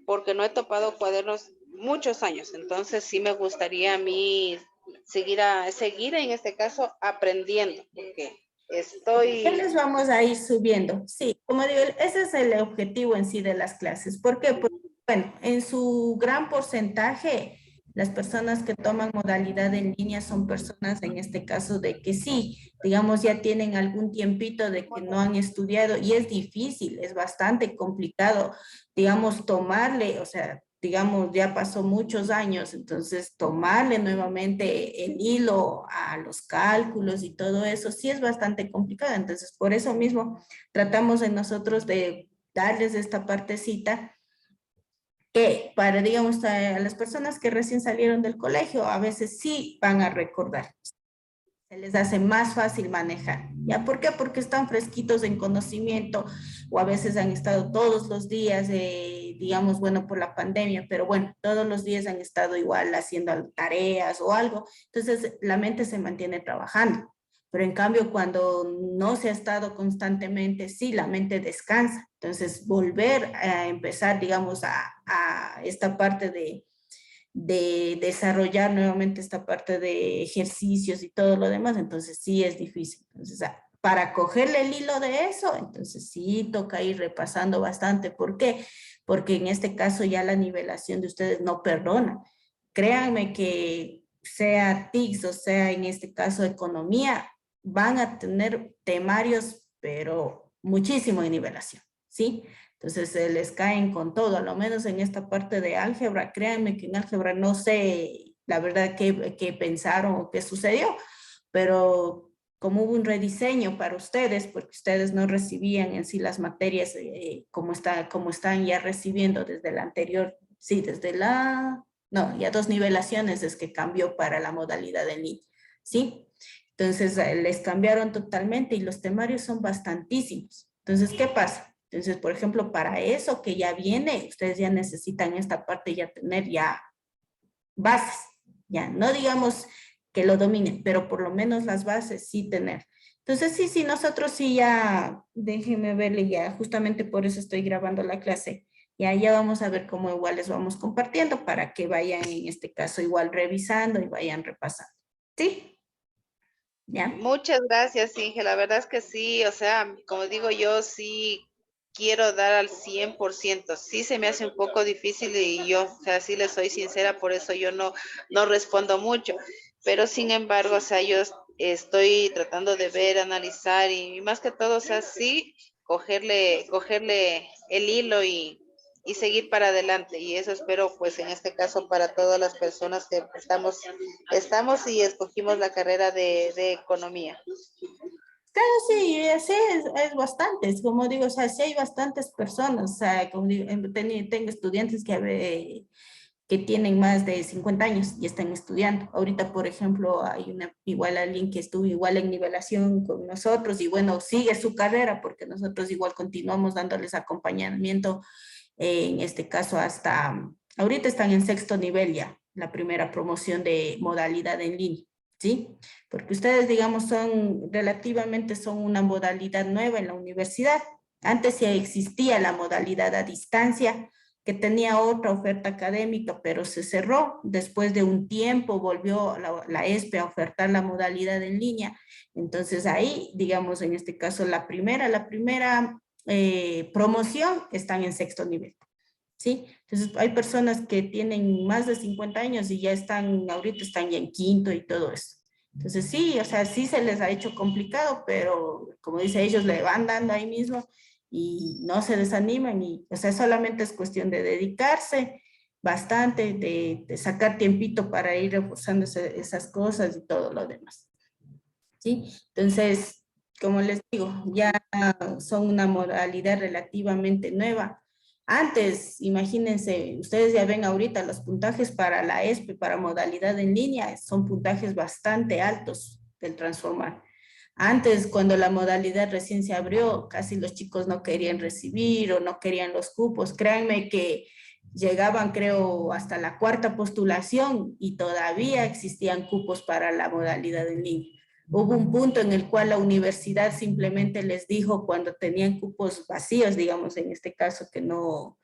porque no he topado cuadernos muchos años, entonces sí me gustaría a mí seguir en este caso aprendiendo, porque ¿Qué estoy... les vamos a ir subiendo? Sí, como digo, ese es el objetivo en sí de las clases. ¿Por qué? Porque, bueno, en su gran porcentaje, las personas que toman modalidad en línea son personas, en este caso, de que sí, digamos, ya tienen algún tiempito de que no han estudiado y es difícil, es bastante complicado, digamos, tomarle, o sea, digamos, ya pasó muchos años, entonces tomarle nuevamente el hilo a los cálculos y todo eso sí es bastante complicado. Entonces, por eso mismo tratamos de nosotros de darles esta partecita que para, digamos, a las personas que recién salieron del colegio, a veces sí van a recordar. Se les hace más fácil manejar. ¿Ya? ¿Por qué? Porque están fresquitos en conocimiento o a veces han estado todos los días, digamos, bueno, por la pandemia, pero bueno, todos los días han estado igual haciendo tareas o algo. Entonces, la mente se mantiene trabajando. Pero en cambio, cuando no se ha estado constantemente, sí, la mente descansa. Entonces, volver a empezar, digamos, a esta parte de desarrollar nuevamente esta parte de ejercicios y todo lo demás, entonces sí es difícil. Entonces, para cogerle el hilo de eso, entonces sí toca ir repasando bastante. ¿Por qué? Porque en este caso ya la nivelación de ustedes no perdona. Créanme que sea TICS o sea en este caso economía, van a tener temarios, pero muchísimo de nivelación, ¿sí? Entonces se les caen con todo, a lo menos en esta parte de álgebra. Créanme que en álgebra no sé la verdad qué pensaron o qué sucedió, pero como hubo un rediseño para ustedes, porque ustedes no recibían en sí las materias como están ya recibiendo desde la anterior, sí, no, ya 2 nivelaciones es que cambió para la modalidad en línea, ¿sí? Entonces les cambiaron totalmente y los temarios son bastantísimos. Entonces, ¿qué pasa? Entonces, por ejemplo, para eso que ya viene, ustedes ya necesitan esta parte ya tener ya bases, ya no digamos que lo dominen, pero por lo menos las bases sí tener. Entonces, sí, nosotros sí ya, déjenme verle ya, justamente por eso estoy grabando la clase. Ya vamos a ver cómo igual les vamos compartiendo para que vayan en este caso igual revisando y vayan repasando. ¿Sí? ¿Ya? Muchas gracias, Inge. La verdad es que sí, o sea, como digo yo, sí quiero dar al 100%. Sí se me hace un poco difícil y yo, o sea, sí le soy sincera, por eso yo no respondo mucho. Pero sin embargo, o sea, yo estoy tratando de ver, analizar y más que todo, o sea, sí cogerle el hilo y seguir para adelante. Y eso espero, pues, en este caso, para todas las personas que estamos y escogimos la carrera de economía. Claro, sí, sí, es bastantes, como digo, o sea, sí hay bastantes personas, o sea, como digo, tengo estudiantes que tienen más de 50 años y están estudiando. Ahorita, por ejemplo, hay igual alguien que estuvo igual en nivelación con nosotros y bueno, sigue su carrera porque nosotros igual continuamos dándoles acompañamiento, en este caso hasta, ahorita están en sexto nivel ya, la primera promoción de modalidad en línea. ¿Sí? Porque ustedes, digamos, son una modalidad nueva en la universidad. Antes ya existía la modalidad a distancia, que tenía otra oferta académica, pero se cerró. Después de un tiempo volvió la ESPE a ofertar la modalidad en línea. Entonces ahí, digamos, en este caso, la primera promoción están en sexto nivel. ¿Sí? Entonces hay personas que tienen más de 50 años y ya ahorita están ya en quinto y todo eso. Entonces sí, o sea, sí se les ha hecho complicado, pero como dice, ellos le van dando ahí mismo y no se desaniman y, o sea, solamente es cuestión de dedicarse bastante, de sacar tiempito para ir reforzando esas cosas y todo lo demás. ¿Sí? Entonces, como les digo, ya son una modalidad relativamente nueva. Antes, imagínense, ustedes ya ven ahorita los puntajes para la ESPE, para modalidad en línea, son puntajes bastante altos del transformar. Antes, cuando la modalidad recién se abrió, casi los chicos no querían recibir o no querían los cupos. Créanme que llegaban, creo, hasta la cuarta postulación y todavía existían cupos para la modalidad en línea. Hubo un punto en el cual la universidad simplemente les dijo cuando tenían cupos vacíos, digamos en este caso, que no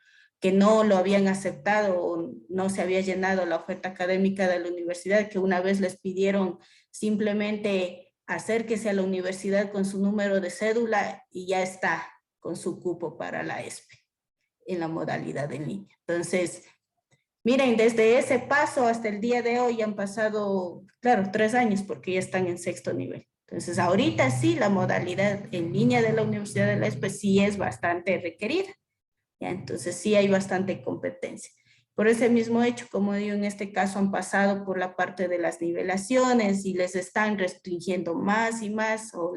lo habían aceptado o no se había llenado la oferta académica de la universidad, que una vez les pidieron simplemente acérquese a la universidad con su número de cédula y ya está con su cupo para la ESPE en la modalidad en línea. Entonces, miren, desde ese paso hasta el día de hoy han pasado, claro, 3 años porque ya están en sexto nivel. Entonces, ahorita sí, la modalidad en línea de la Universidad de la ESPE sí es bastante requerida. ¿Ya? Entonces, sí hay bastante competencia. Por ese mismo hecho, como digo, en este caso han pasado por la parte de las nivelaciones y les están restringiendo más y más o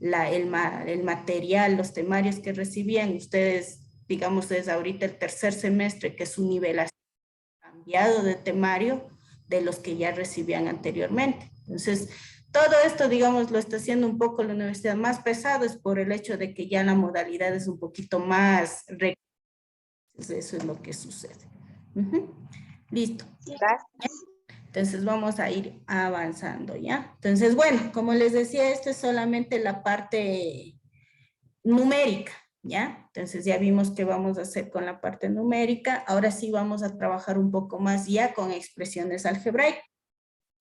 el material, los temarios que recibían. Ustedes, digamos, desde ahorita el tercer semestre, que es su nivelación cambiado de temario de los que ya recibían anteriormente. Entonces, todo esto, digamos, lo está haciendo un poco la universidad más pesado, es por el hecho de que ya la modalidad es un poquito más. Eso es lo que sucede. Listo. Gracias. Entonces vamos a ir avanzando, ¿ya? Entonces, bueno, como les decía, esto es solamente la parte numérica, ¿ya? Entonces ya vimos qué vamos a hacer con la parte numérica. Ahora sí vamos a trabajar un poco más ya con expresiones algebraicas.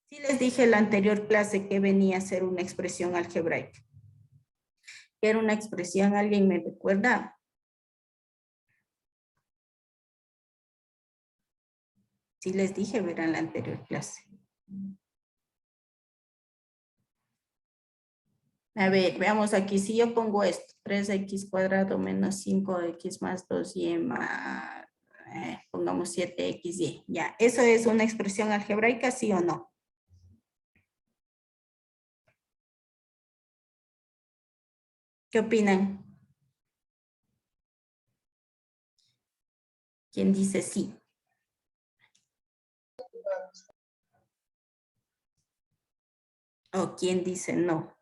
Sí les dije en la anterior clase que venía a ser una expresión algebraica. ¿Qué era una expresión? ¿Alguien me recuerda? Sí les dije, verán la anterior clase. A ver, veamos aquí. Si yo pongo esto, 3x cuadrado menos 5x más 2y más, pongamos 7xy. Ya, ¿eso es una expresión algebraica, sí o no? ¿Qué opinan? ¿Quién dice sí? ¿O quién dice no?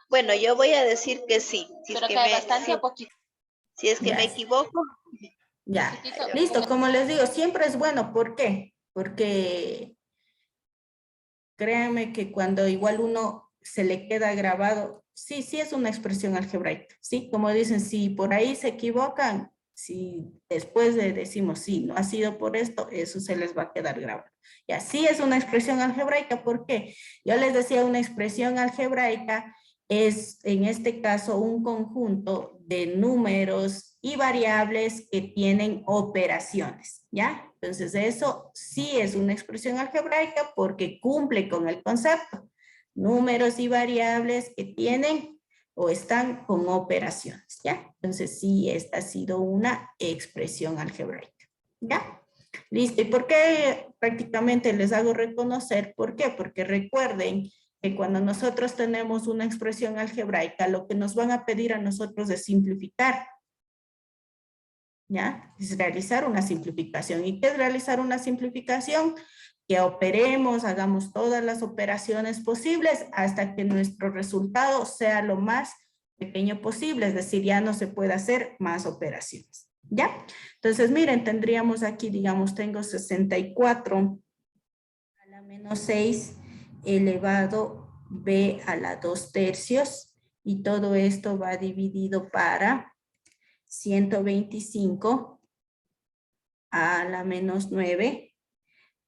Bueno, yo voy a decir que sí. Si Pero es que que hay bastante o poquito. si es que Ya. me equivoco, Ya, listo, como les digo, siempre es bueno. ¿Por qué? Porque créanme que cuando igual uno se le queda grabado, sí, sí es una expresión algebraica, sí, como dicen, si por ahí se equivocan, si después decimos, sí, no ha sido por esto, eso se les va a quedar grabado. Y así es una expresión algebraica, ¿por qué? Yo les decía, una expresión algebraica es, en este caso, un conjunto de números y variables que tienen operaciones, ¿ya? Entonces, eso sí es una expresión algebraica porque cumple con el concepto. Números y variables que tienen o están con operaciones, ¿ya? Entonces, sí, esta ha sido una expresión algebraica, ¿ya? Listo. ¿Y por qué prácticamente les hago reconocer? ¿Por qué? Porque recuerden que cuando nosotros tenemos una expresión algebraica, lo que nos van a pedir a nosotros es simplificar, ¿ya? Es realizar una simplificación. ¿Y qué es realizar una simplificación? Que operemos, hagamos todas las operaciones posibles hasta que nuestro resultado sea lo más pequeño posible, es decir, ya no se puede hacer más operaciones, ¿ya? Entonces, miren, tendríamos aquí, digamos, tengo 64 a la menos 6 elevado b a la 2/3 y todo esto va dividido para 125 a la menos 9,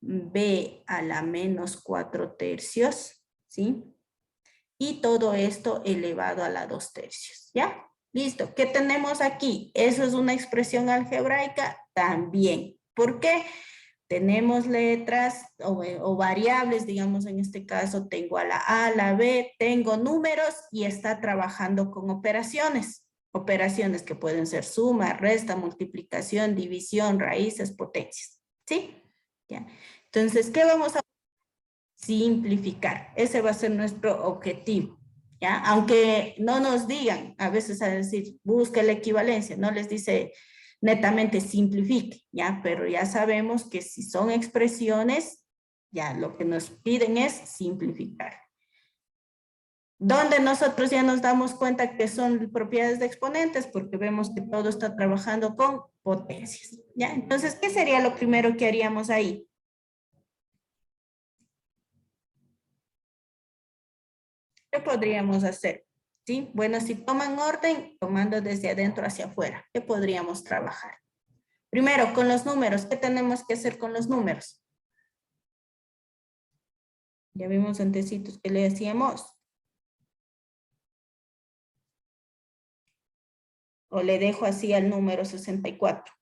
b a la menos 4/3, ¿sí? Y todo esto elevado a la 2/3, ¿ya? Listo. ¿Qué tenemos aquí? ¿Eso es una expresión algebraica? También. ¿Por qué? Tenemos letras o variables, digamos en este caso, tengo a la A, la B, tengo números y está trabajando con operaciones. Operaciones que pueden ser suma, resta, multiplicación, división, raíces, potencias. ¿Sí? ¿Ya? Entonces, ¿qué vamos a simplificar? Ese va a ser nuestro objetivo. ¿Ya? Aunque no nos digan, a veces a decir, busca la equivalencia, no les dice netamente simplifique, ¿ya? Pero ya sabemos que si son expresiones, ya lo que nos piden es simplificar. Donde nosotros ya nos damos cuenta que son propiedades de exponentes porque vemos que todo está trabajando con potencias, ¿ya? Entonces, ¿qué sería lo primero que haríamos ahí? ¿Qué podríamos hacer? ¿Sí? Bueno, si toman orden, tomando desde adentro hacia afuera, ¿qué podríamos trabajar? Primero, con los números. ¿Qué tenemos que hacer con los números? Ya vimos antecitos que le decíamos. O le dejo así al número 64.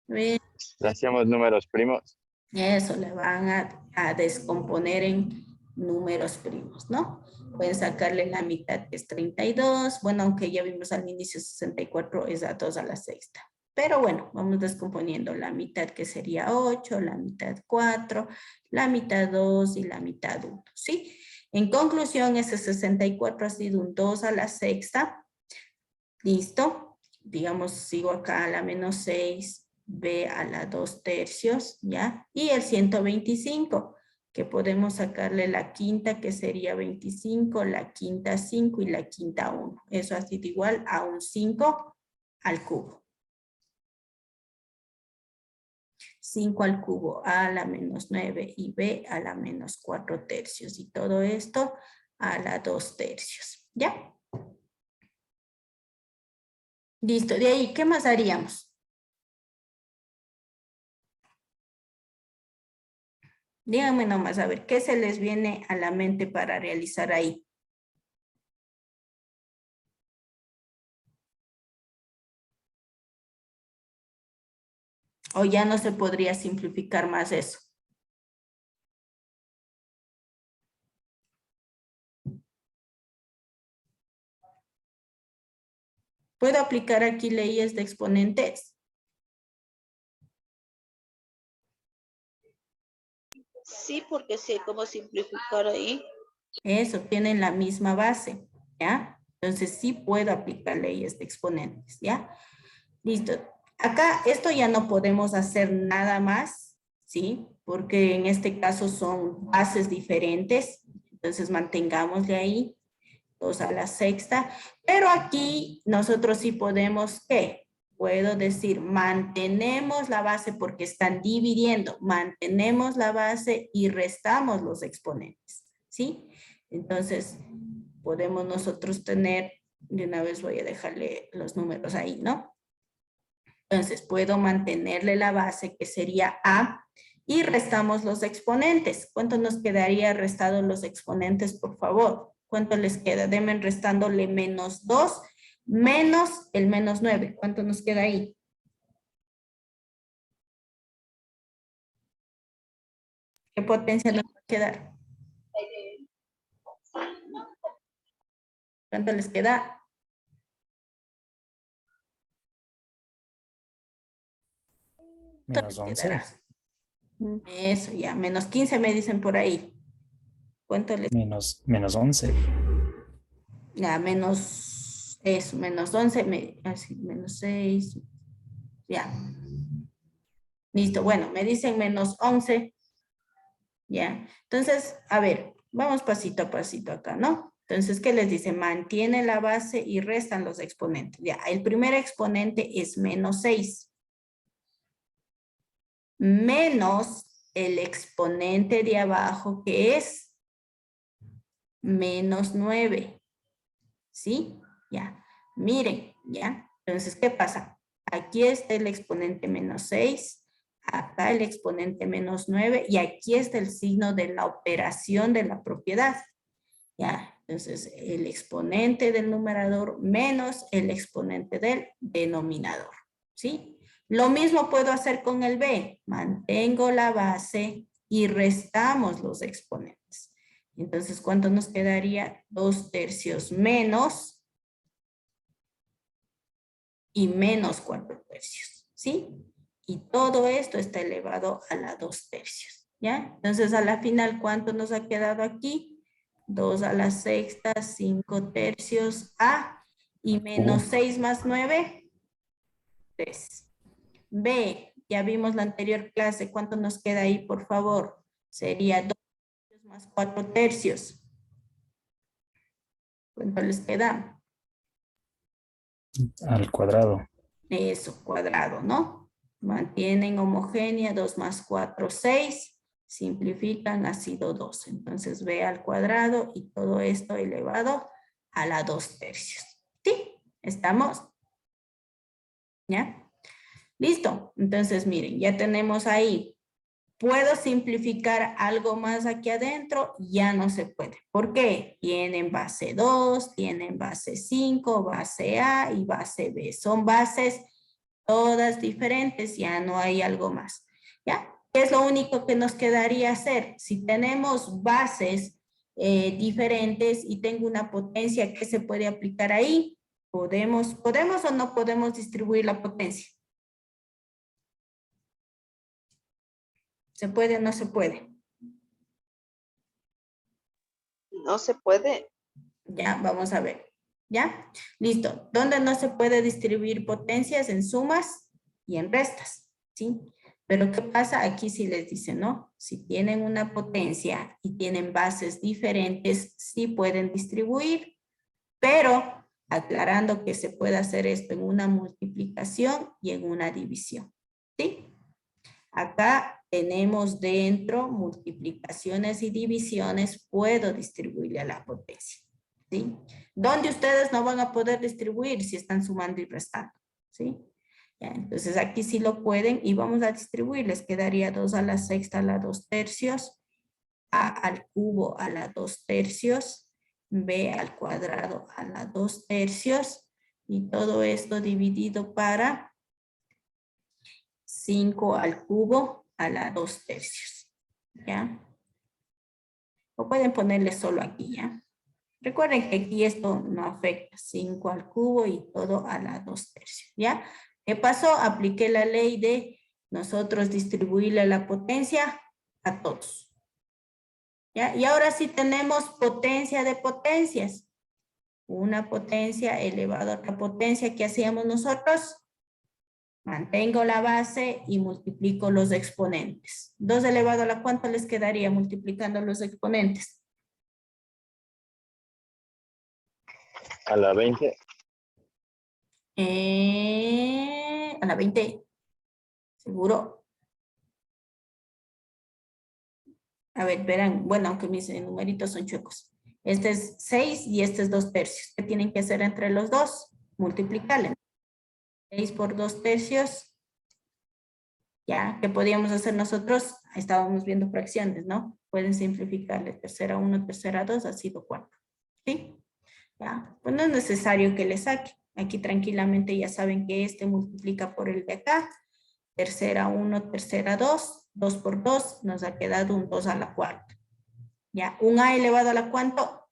Bien. Le hacíamos números primos. Eso, le van a descomponer en números primos, ¿no? Pueden sacarle la mitad, que es 32. Bueno, aunque ya vimos al inicio 64 es a 2 a la sexta. Pero bueno, vamos descomponiendo la mitad, que sería 8, la mitad 4, la mitad 2 y la mitad 1, ¿sí? En conclusión, ese 64 ha sido un 2 a la sexta. ¿Listo? Digamos, sigo acá a la menos 6. B a la 2/3, ¿ya? Y el 125, que podemos sacarle la quinta, que sería 25, la quinta 5 y la quinta 1. Eso ha sido igual a un 5 al cubo. 5 al cubo a la menos 9 y B a la menos 4/3. Y todo esto a la 2/3, ¿ya? Listo, de ahí, ¿qué más haríamos? Díganme nomás, a ver, ¿qué se les viene a la mente para realizar ahí? ¿O ya no se podría simplificar más eso? ¿Puedo aplicar aquí leyes de exponentes? Sí, porque sé cómo simplificar ahí. Eso, tienen la misma base, ¿ya? Entonces sí puedo aplicar leyes de exponentes, ¿ya? Listo. Acá esto ya no podemos hacer nada más, ¿sí? Porque en este caso son bases diferentes, entonces mantengámosle ahí. 2 a la sexta, pero aquí nosotros sí podemos, ¿qué? Puedo decir, mantenemos la base porque están dividiendo, mantenemos la base y restamos los exponentes, ¿sí? Entonces, podemos nosotros tener, de una vez voy a dejarle los números ahí, ¿no? Entonces, puedo mantenerle la base, que sería A, y restamos los exponentes. ¿Cuánto nos quedaría restado los exponentes, por favor? ¿Cuánto les queda? Denme restándole menos 2 menos el menos 9. ¿Cuánto nos queda ahí? ¿Qué potencia nos va a quedar? ¿Cuánto les queda? Menos 11. Eso, ya. Menos 15 me dicen por ahí. ¿Cuánto les Menos 11. Ya, menos, eso, menos 11, así, menos 6, ya. Listo, bueno, me dicen menos 11, ya. Entonces, a ver, vamos pasito a pasito acá, ¿no? Entonces, ¿qué les dice? Mantiene la base y restan los exponentes. Ya, el primer exponente es menos 6. Menos el exponente de abajo, que es menos 9. ¿Sí? Ya. Miren, ¿ya? Entonces, ¿qué pasa? Aquí está el exponente menos 6, acá el exponente menos 9 y aquí está el signo de la operación de la propiedad. ¿Ya? Entonces, el exponente del numerador menos el exponente del denominador. ¿Sí? Lo mismo puedo hacer con el B. Mantengo la base y restamos los exponentes. Entonces, ¿cuánto nos quedaría? 2/3 menos y menos 4/3, ¿sí? Y todo esto está elevado a la 2/3, ¿ya? Entonces, a la final, ¿cuánto nos ha quedado aquí? 2 a la sexta, 5/3 A, y menos 6 más 9, 3. B, ya vimos la anterior clase, ¿cuánto nos queda ahí, por favor? Sería 2 más 4/3. ¿Cuánto les queda? Al cuadrado. Eso, cuadrado, ¿no? Mantienen homogénea, 2 más 4, 6. Simplifican, ha sido 2. Entonces, B al cuadrado y todo esto elevado a la 2/3. ¿Sí? ¿Estamos? ¿Ya? Listo. Entonces, miren, ya tenemos ahí. ¿Puedo simplificar algo más aquí adentro? Ya no se puede. ¿Por qué? Tienen base 2, tienen base 5, base A y base B. Son bases todas diferentes, ya no hay algo más. ¿Ya? ¿Qué es lo único que nos quedaría hacer? Si tenemos bases diferentes y tengo una potencia que se puede aplicar ahí, ¿podemos o no podemos distribuir la potencia? ¿Se puede o no se puede? No se puede. Ya, vamos a ver. ¿Ya? Listo. ¿Dónde no se puede distribuir potencias? En sumas y en restas. ¿Sí? Pero ¿qué pasa? Aquí sí les dice, ¿no? Si tienen una potencia y tienen bases diferentes, sí pueden distribuir, pero aclarando que se puede hacer esto en una multiplicación y en una división. ¿Sí? Acá tenemos dentro multiplicaciones y divisiones, puedo distribuirle a la potencia. ¿Sí? Donde ustedes no van a poder distribuir si están sumando y restando. ¿Sí? Ya, entonces aquí sí lo pueden y vamos a distribuir. Les quedaría 2 a la sexta a la 2/3, A al cubo a la 2/3, B al cuadrado a la 2/3 y todo esto dividido para 5 al cubo a la 2/3. ¿Ya? O pueden ponerle solo aquí, ¿ya? Recuerden que aquí esto no afecta. 5 al cubo y todo a la 2/3, ¿ya? ¿Qué pasó? Apliqué la ley de nosotros distribuirle la potencia a todos. ¿Ya? Y ahora sí tenemos potencia de potencias. Una potencia elevada a otra potencia. ¿Qué hacíamos nosotros? Mantengo la base y multiplico los exponentes. 2 elevado a la ¿cuánto les quedaría multiplicando los exponentes? A la 20. A la 20. ¿Seguro? A ver, verán. Bueno, aunque mis numeritos son chuecos. Este es 6 y este es 2/3. ¿Qué tienen que hacer entre los dos? Multiplicarle. 6 por 2/3. Ya, ¿qué podíamos hacer nosotros? Ahí estábamos viendo fracciones, ¿no? Pueden simplificarle tercera 1, tercera 2, ha sido 4. ¿Sí? Ya, pues no es necesario que le saque. Aquí tranquilamente ya saben que este multiplica por el de acá. Tercera 1, tercera 2, 2 por 2, nos ha quedado un 2 a la cuarta. Ya, un a elevado a la ¿cuánto?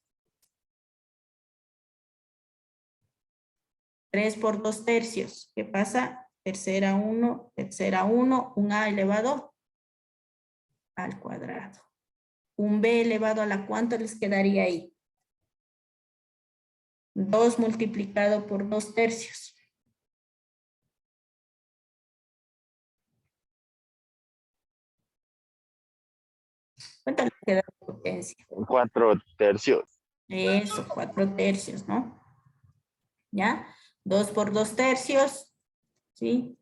3 por 2/3. ¿Qué pasa? Tercera 1, un a elevado al cuadrado. Un b elevado a la ¿cuánto les quedaría ahí? 2 multiplicado por 2/3. ¿Cuánto le queda de potencia? 4/3. Eso, 4/3, ¿no? ¿Ya? 2 por 2/3, ¿sí?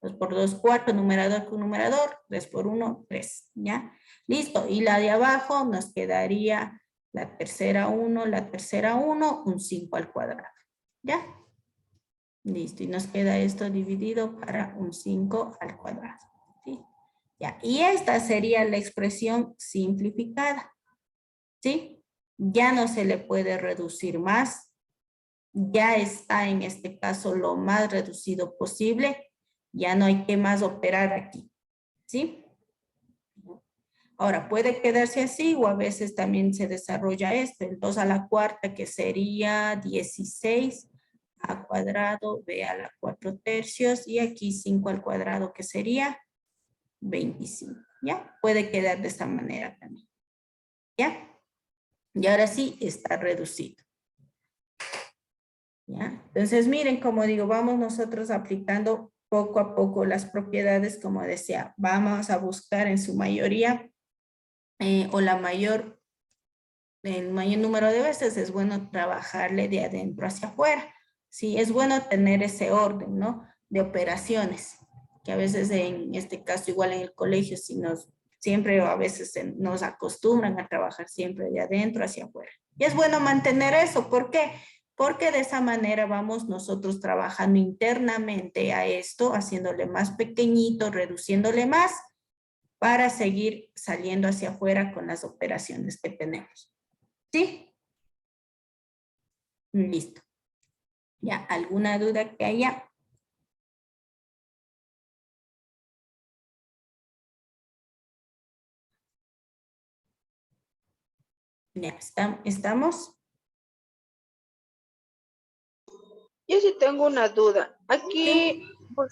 2 por 2, 4, numerador con numerador, 3 por 1, 3, ¿ya? Listo, y la de abajo nos quedaría la tercera 1, un 5 al cuadrado, ¿ya? Listo, y nos queda esto dividido para un 5 al cuadrado, ¿sí? Ya, y esta sería la expresión simplificada, ¿sí? Ya no se le puede reducir más, ya está en este caso lo más reducido posible, ya no hay que más operar aquí, ¿sí? Ahora, puede quedarse así o a veces también se desarrolla esto, el 2 a la cuarta que sería 16 a cuadrado, b a la 4/3 y aquí 5 al cuadrado que sería 25, ¿ya? Puede quedar de esta manera también, ¿ya? Y ahora sí está reducido. ¿Ya? Entonces, miren, como digo, vamos nosotros aplicando poco a poco las propiedades, como decía, vamos a buscar en su mayoría o el mayor número de veces es bueno trabajarle de adentro hacia afuera. Sí, es bueno tener ese orden, ¿no? De operaciones, que a veces en este caso, igual en el colegio, si siempre o a veces nos acostumbran a trabajar siempre de adentro hacia afuera. Y es bueno mantener eso, ¿por qué? Porque de esa manera vamos nosotros trabajando internamente a esto, haciéndole más pequeñito, reduciéndole más, para seguir saliendo hacia afuera con las operaciones que tenemos. ¿Sí? Listo. ¿Ya? ¿Alguna duda que haya? Ya, ¿estamos? Yo sí tengo una duda. Aquí, por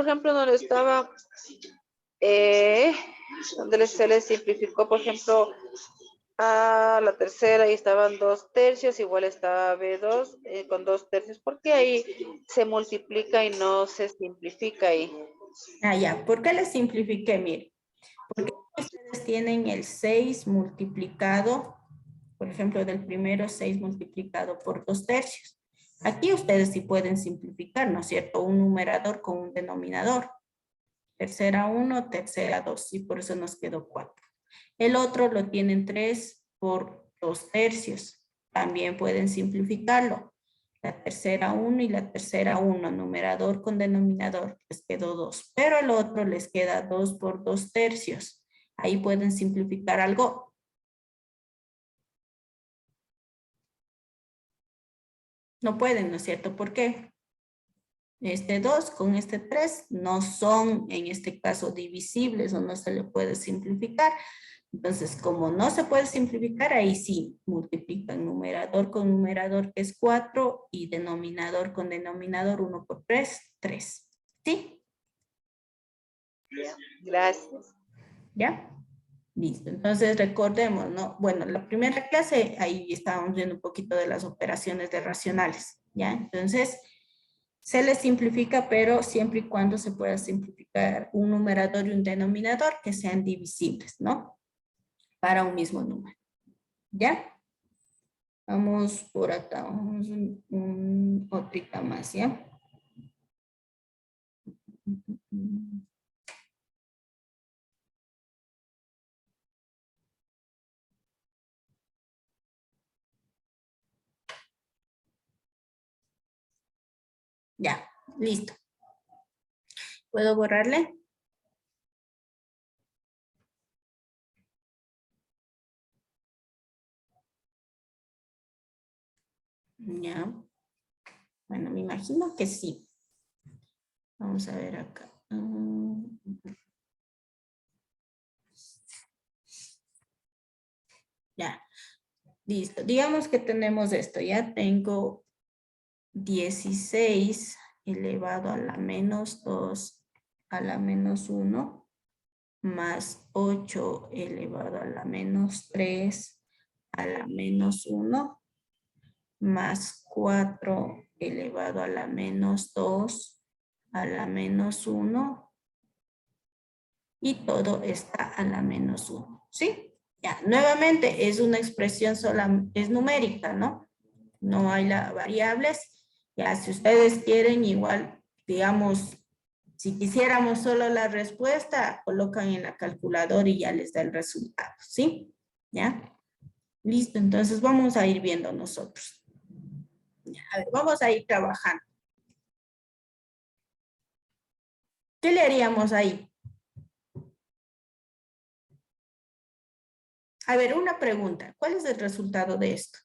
ejemplo, donde estaba, se les simplificó, por ejemplo, a la tercera y estaban 2/3, igual estaba B2 con 2/3. ¿Por qué ahí se multiplica y no se simplifica ahí? Ah, ya. ¿Por qué les simplifiqué? Mire, porque ustedes tienen el 6 multiplicado, por ejemplo, del primero 6 multiplicado por 2/3. Aquí ustedes sí pueden simplificar, ¿no es cierto? Un numerador con un denominador. Tercera 1, tercera 2, y por eso nos quedó 4. El otro lo tienen 3 por 2/3. También pueden simplificarlo. La tercera 1 y la tercera 1, numerador con denominador, les quedó 2. Pero el otro les queda 2 por 2/3. Ahí pueden simplificar algo. No pueden, ¿no es cierto? ¿Por qué? Este 2 con este 3 no son, en este caso, divisibles o no se le puede simplificar. Entonces, como no se puede simplificar, ahí sí multiplican numerador con numerador, que es 4, y denominador con denominador, 1 por 3, 3. ¿Sí? Gracias. ¿Ya? Listo. Entonces, recordemos, ¿no? Bueno, la primera clase, ahí estábamos viendo un poquito de las operaciones de racionales, ¿ya? Entonces, se les simplifica, pero siempre y cuando se pueda simplificar un numerador y un denominador que sean divisibles, ¿no? Para un mismo número. ¿Ya? Vamos por acá, vamos un otrita más, ¿ya? Ya, listo. ¿Puedo borrarle? Ya. Bueno, me imagino que sí. Vamos a ver acá. Ya. Listo. Digamos que tenemos esto. Ya tengo 16 elevado a la menos 2 a la menos 1 más 8 elevado a la menos 3 a la menos 1 más 4 elevado a la menos 2 a la menos 1 y todo está a la menos 1, ¿sí? Ya, nuevamente es una expresión sola, es numérica, ¿no? No hay las variables. Ya, si ustedes quieren, igual, digamos, si quisiéramos solo la respuesta, colocan en la calculadora y ya les da el resultado, ¿sí? ¿Ya? Listo, entonces vamos a ir viendo nosotros. Ya, a ver, vamos a ir trabajando. ¿Qué le haríamos ahí? A ver, una pregunta. ¿Cuál es el resultado de esto?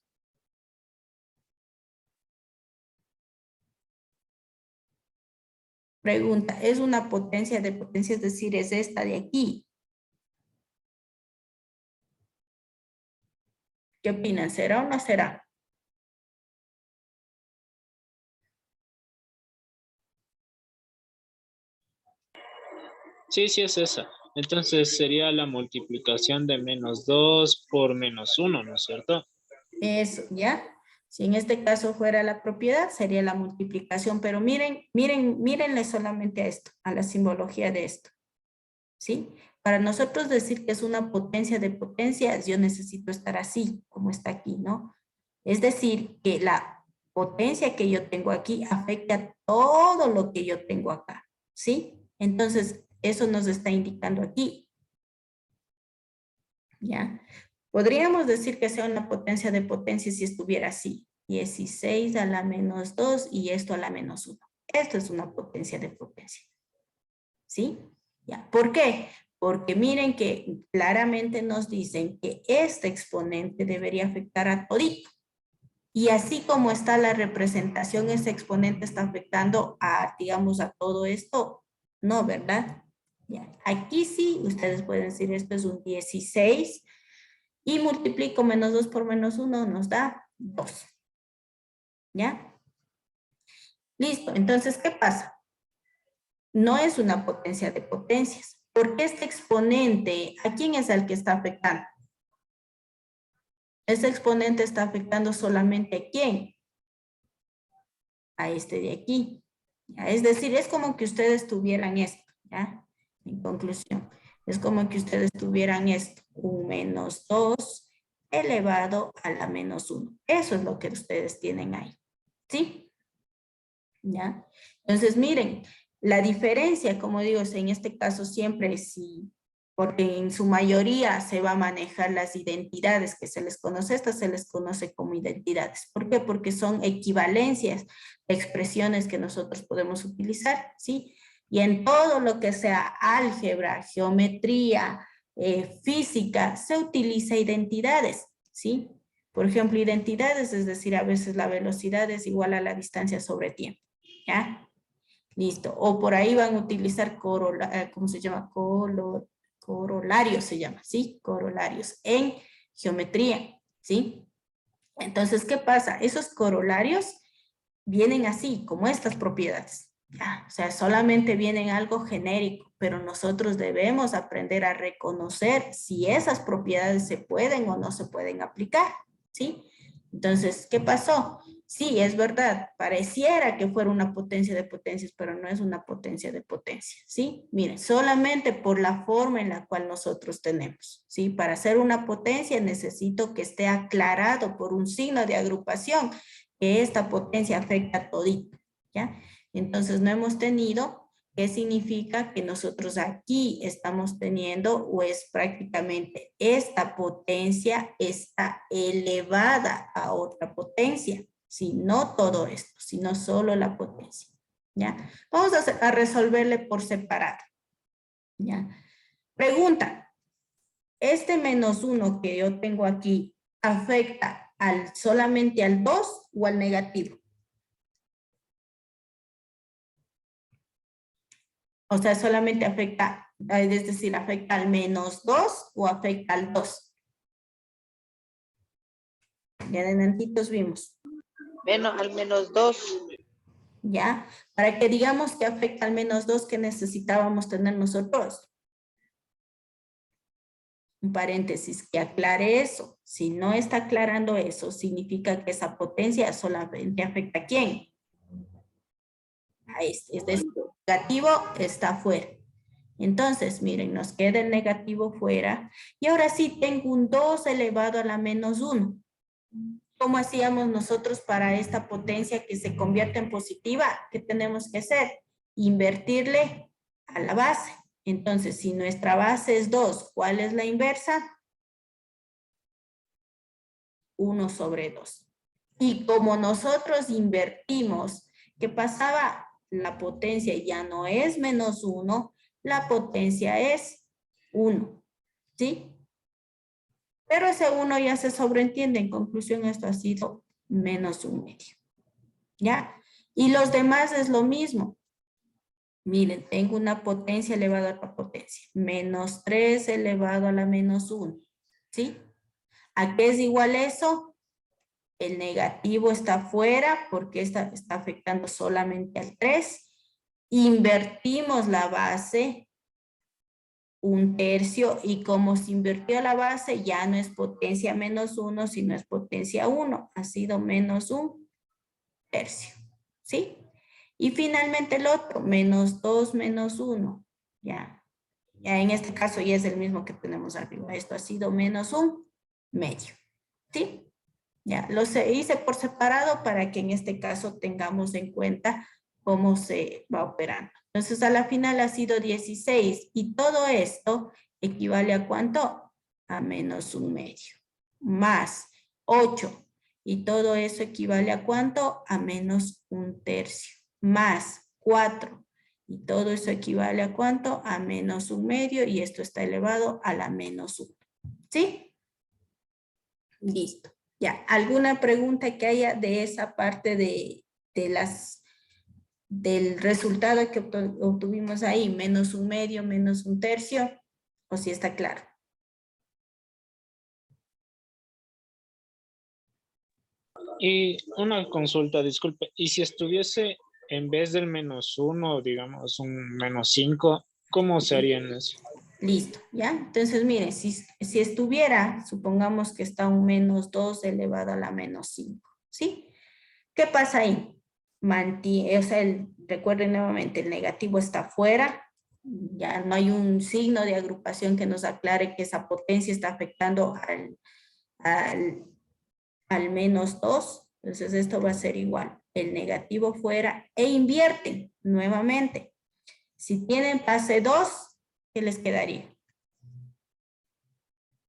Pregunta, ¿es una potencia de potencia? Es decir, ¿es esta de aquí? ¿Qué opinan? ¿Será o no será? Sí, sí es esa. Entonces sería la multiplicación de menos 2 por menos 1, ¿no es cierto? Eso, ¿ya? Si en este caso fuera la propiedad, sería la multiplicación, pero mírenle solamente a esto, a la simbología de esto, ¿sí? Para nosotros decir que es una potencia de potencias, yo necesito estar así, como está aquí, ¿no? Es decir, que la potencia que yo tengo aquí afecta a todo lo que yo tengo acá, ¿sí? Entonces, eso nos está indicando aquí, ¿ya? Podríamos decir que sea una potencia de potencia si estuviera así. 16 a la menos 2 y esto a la menos 1. Esto es una potencia de potencia. ¿Sí? Ya. ¿Por qué? Porque miren que claramente nos dicen que este exponente debería afectar a todito. Y así como está la representación, ese exponente está afectando a, digamos, a todo esto. No, ¿verdad? Ya. Aquí sí, ustedes pueden decir esto es un 16. Y multiplico menos 2 por menos 1 nos da 2. ¿Ya? Listo. Entonces, ¿qué pasa? No es una potencia de potencias. Porque este exponente, ¿a quién es el que está afectando? Este exponente está afectando solamente ¿a quién? A este de aquí. ¿Ya? Es decir, es como que ustedes tuvieran esto. ¿Ya? En conclusión, es como que ustedes tuvieran esto. Un menos 2 elevado a la menos 1. Eso es lo que ustedes tienen ahí. ¿Sí? ¿Ya? Entonces, miren, la diferencia, como digo, en este caso siempre sí, porque en su mayoría se va a manejar las identidades que se les conoce, estas se les conoce como identidades. ¿Por qué? Porque son equivalencias de expresiones que nosotros podemos utilizar, ¿sí? Y en todo lo que sea álgebra, geometría, física, se utiliza identidades, ¿sí? Por ejemplo, identidades, es decir, a veces la velocidad es igual a la distancia sobre tiempo. ¿Ya? Listo. O por ahí van a utilizar ¿cómo se llama? Corolarios se llama, ¿sí? Corolarios en geometría, ¿sí? Entonces, ¿qué pasa? Esos corolarios vienen así, como estas propiedades. ¿Ya? O sea, solamente vienen algo genérico, pero nosotros debemos aprender a reconocer si esas propiedades se pueden o no se pueden aplicar, ¿sí? Entonces, ¿qué pasó? Sí, es verdad, pareciera que fuera una potencia de potencias, pero no es una potencia de potencias, ¿sí? Miren, solamente por la forma en la cual nosotros tenemos, ¿sí? Para hacer una potencia necesito que esté aclarado por un signo de agrupación que esta potencia afecta a todito, ¿ya? Entonces no hemos tenido. ¿Qué significa? Que nosotros aquí estamos teniendo, o es prácticamente esta potencia está elevada a otra potencia. Si no todo esto, sino solo la potencia. ¿Ya? Vamos a resolverle por separado. ¿Ya? Pregunta. ¿Este -1 que yo tengo aquí afecta solamente al 2 o al negativo? O sea, solamente afecta, es decir, afecta al -2 o afecta al 2. Ya de antitos vimos. Al -2. ¿Ya? Para que digamos que afecta al -2, ¿qué necesitábamos tener nosotros? Un paréntesis que aclare eso. Si no está aclarando eso, significa que esa potencia solamente afecta ¿a quién? A este. Es decir, el negativo está fuera. Entonces, miren, nos queda el negativo fuera. Y ahora sí tengo un 2 elevado a la -1. ¿Cómo hacíamos nosotros para esta potencia que se convierte en positiva? ¿Qué tenemos que hacer? Invertirle a la base. Entonces, si nuestra base es 2, ¿cuál es la inversa? 1 sobre 2. Y como nosotros invertimos, ¿qué pasaba? La potencia ya no es -1, la potencia es 1. ¿Sí? Pero ese 1 ya se sobreentiende. En conclusión, esto ha sido -1/2. ¿Ya? Y los demás es lo mismo. Miren, tengo una potencia elevada a otra potencia. -3 elevado a la -1. ¿Sí? ¿A qué es igual eso? El negativo está fuera porque está afectando solamente al 3. Invertimos la base 1/3 y como se invirtió la base ya no es potencia -1, sino es potencia 1. Ha sido -1/3. ¿Sí? Y finalmente el otro, -2 menos 1. Ya en este caso ya es el mismo que tenemos arriba. Esto ha sido -1/2. ¿Sí? Ya, lo hice por separado para que en este caso tengamos en cuenta cómo se va operando. Entonces, a la final ha sido 16 y todo esto equivale a ¿cuánto? A -1/2. Más 8 y todo eso equivale a ¿cuánto? A -1/3. Más 4 y todo eso equivale a ¿cuánto? A -1/2 y esto está elevado a la -1. ¿Sí? Listo. Ya, ¿alguna pregunta que haya de esa parte del resultado que obtuvimos ahí? -1/2, -1/3, ¿o si está claro? Y una consulta, disculpe. ¿Y si estuviese en vez del -1, digamos, un -5, cómo se harían eso? Listo, ¿ya? Entonces, miren, si estuviera, supongamos que está un -2 elevado a la -5, ¿sí? ¿Qué pasa ahí? O sea, recuerden nuevamente, el negativo está fuera, ya no hay un signo de agrupación que nos aclare que esa potencia está afectando al -2, entonces esto va a ser igual, el negativo fuera e invierten nuevamente. Si tienen base 2, ¿qué les quedaría?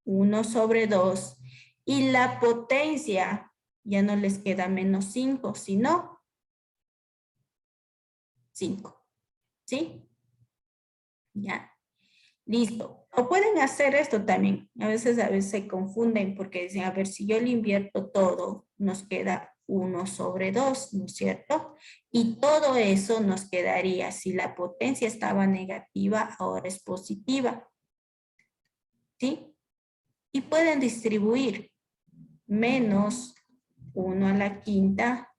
1 sobre 2 y la potencia ya no les queda -5, sino 5. ¿Sí? Ya. Listo. O pueden hacer esto también. A veces se confunden porque dicen, a ver, si yo le invierto todo, nos queda 1 sobre 2, ¿no es cierto? Y todo eso nos quedaría, si la potencia estaba negativa, ahora es positiva. ¿Sí? Y pueden distribuir menos 1 a la quinta,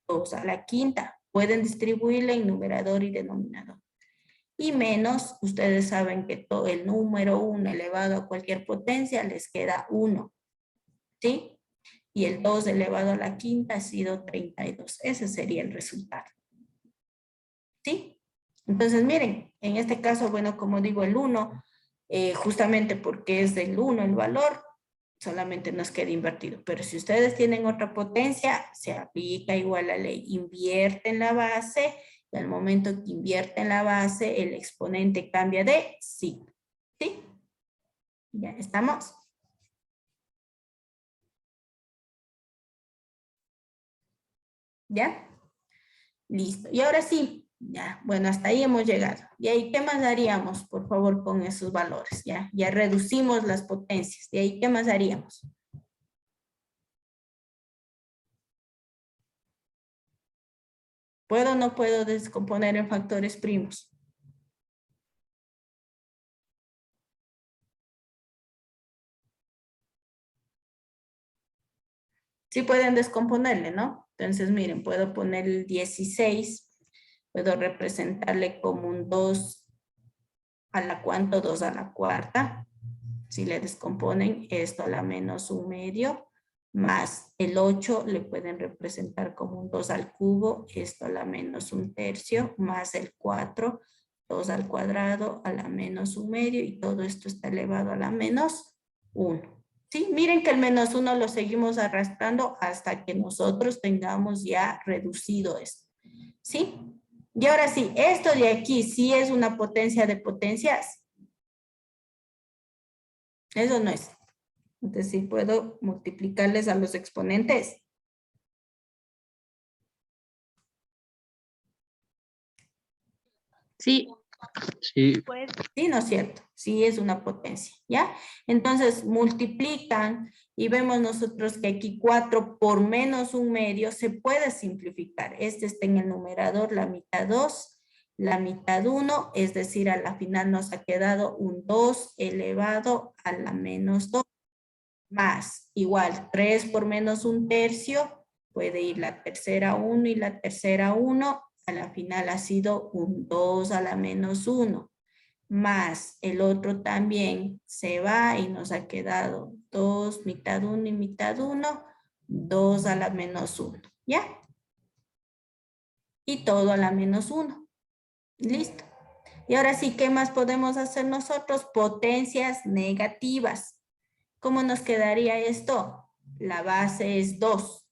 2 a la quinta. Pueden distribuirla en numerador y denominador. Y menos, ustedes saben que todo el número 1 elevado a cualquier potencia les queda 1. ¿Sí? y el 2 elevado a la quinta ha sido 32. Ese sería el resultado. ¿Sí? Entonces, miren, en este caso, bueno, como digo, el 1, justamente porque es del 1 el valor, solamente nos queda invertido. Pero si ustedes tienen otra potencia, se aplica igual la ley. Invierten la base, y al momento que invierten la base, el exponente cambia de signo. ¿Sí? Ya estamos. ¿Ya? Listo. Y ahora sí, ya, bueno, hasta ahí hemos llegado. ¿Y ahí qué más haríamos, por favor, con esos valores? Ya reducimos las potencias. ¿De ahí qué más haríamos? ¿Puedo o no puedo descomponer en factores primos? Sí pueden descomponerle, ¿no? Entonces, miren, puedo poner el 16, puedo representarle como un 2 a la cuánto, 2 a la cuarta. Si le descomponen esto a la menos un medio, más el 8 le pueden representar como un 2 al cubo, esto a la menos un tercio, más el 4, 2 al cuadrado a la menos un medio, y todo esto está elevado a la menos 1. ¿Sí? Miren que el menos 1 lo seguimos arrastrando hasta que nosotros tengamos ya reducido esto. ¿Sí? Y ahora sí, esto de aquí sí es una potencia de potencias. Eso no es. Entonces sí puedo multiplicarles a los exponentes. Sí, Sí, pues. Sí, ¿no es cierto? Sí es una potencia, ¿ya? Entonces multiplican y vemos nosotros que aquí 4 por menos un medio se puede simplificar. Este está en el numerador, la mitad 2, la mitad 1, es decir, a la final nos ha quedado un 2 elevado a la menos 2. Más, igual, 3 por menos un tercio, puede ir la tercera 1 y la tercera 1, a la final ha sido un 2 a la menos 1, más el otro también se va y nos ha quedado 2, mitad 1 y mitad 1, 2 a la menos 1, ¿ya? Y todo a la menos 1, listo. Y ahora sí, ¿qué más podemos hacer nosotros? Potencias negativas. ¿Cómo nos quedaría esto? La base es 2.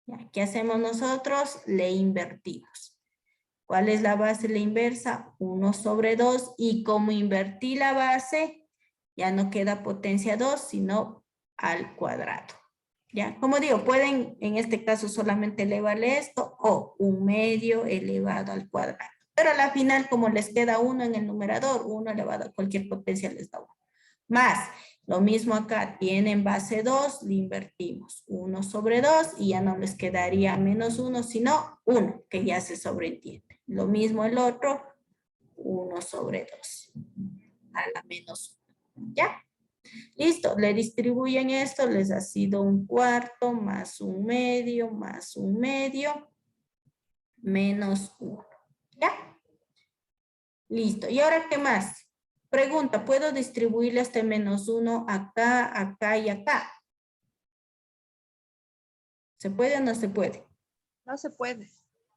¿Ya? ¿Qué hacemos nosotros? Le invertimos. ¿Cuál es la base? La inversa, 1 sobre 2. Y como invertí la base, ya no queda potencia 2, sino al cuadrado. ¿Ya? Como digo, pueden en este caso solamente elevarle esto o un medio elevado al cuadrado. Pero a la final, como les queda 1 en el numerador, 1 elevado a cualquier potencia les da 1. Más, lo mismo acá, tienen base 2, le invertimos 1 sobre 2 y ya no les quedaría menos 1, sino 1, que ya se sobreentiende. Lo mismo el otro, 1 sobre 2, a la menos 1, ¿ya? Listo, le distribuyen esto, les ha sido un cuarto, más un medio, menos 1, ¿ya? Listo, ¿y ahora qué más? Pregunta, ¿puedo distribuirle este menos 1 acá, acá y acá? ¿Se puede o no se puede? No se puede.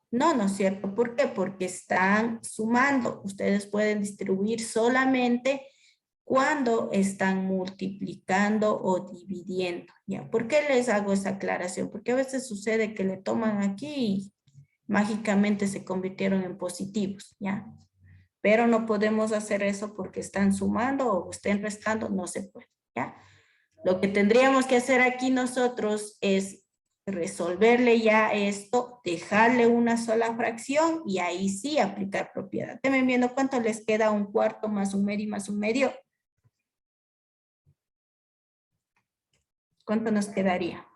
No, no es cierto. ¿Por qué? Porque están sumando. Ustedes pueden distribuir solamente cuando están multiplicando o dividiendo. ¿Ya? ¿Por qué les hago esa aclaración? Porque a veces sucede que le toman aquí y mágicamente se convirtieron en positivos. ¿Ya? Pero no podemos hacer eso porque están sumando o estén restando, no se puede, ¿ya? Lo que tendríamos que hacer aquí nosotros es resolverle ya esto, dejarle una sola fracción y ahí sí aplicar propiedad. Estén viendo cuánto les queda un cuarto más un medio más un medio. ¿Cuánto nos quedaría?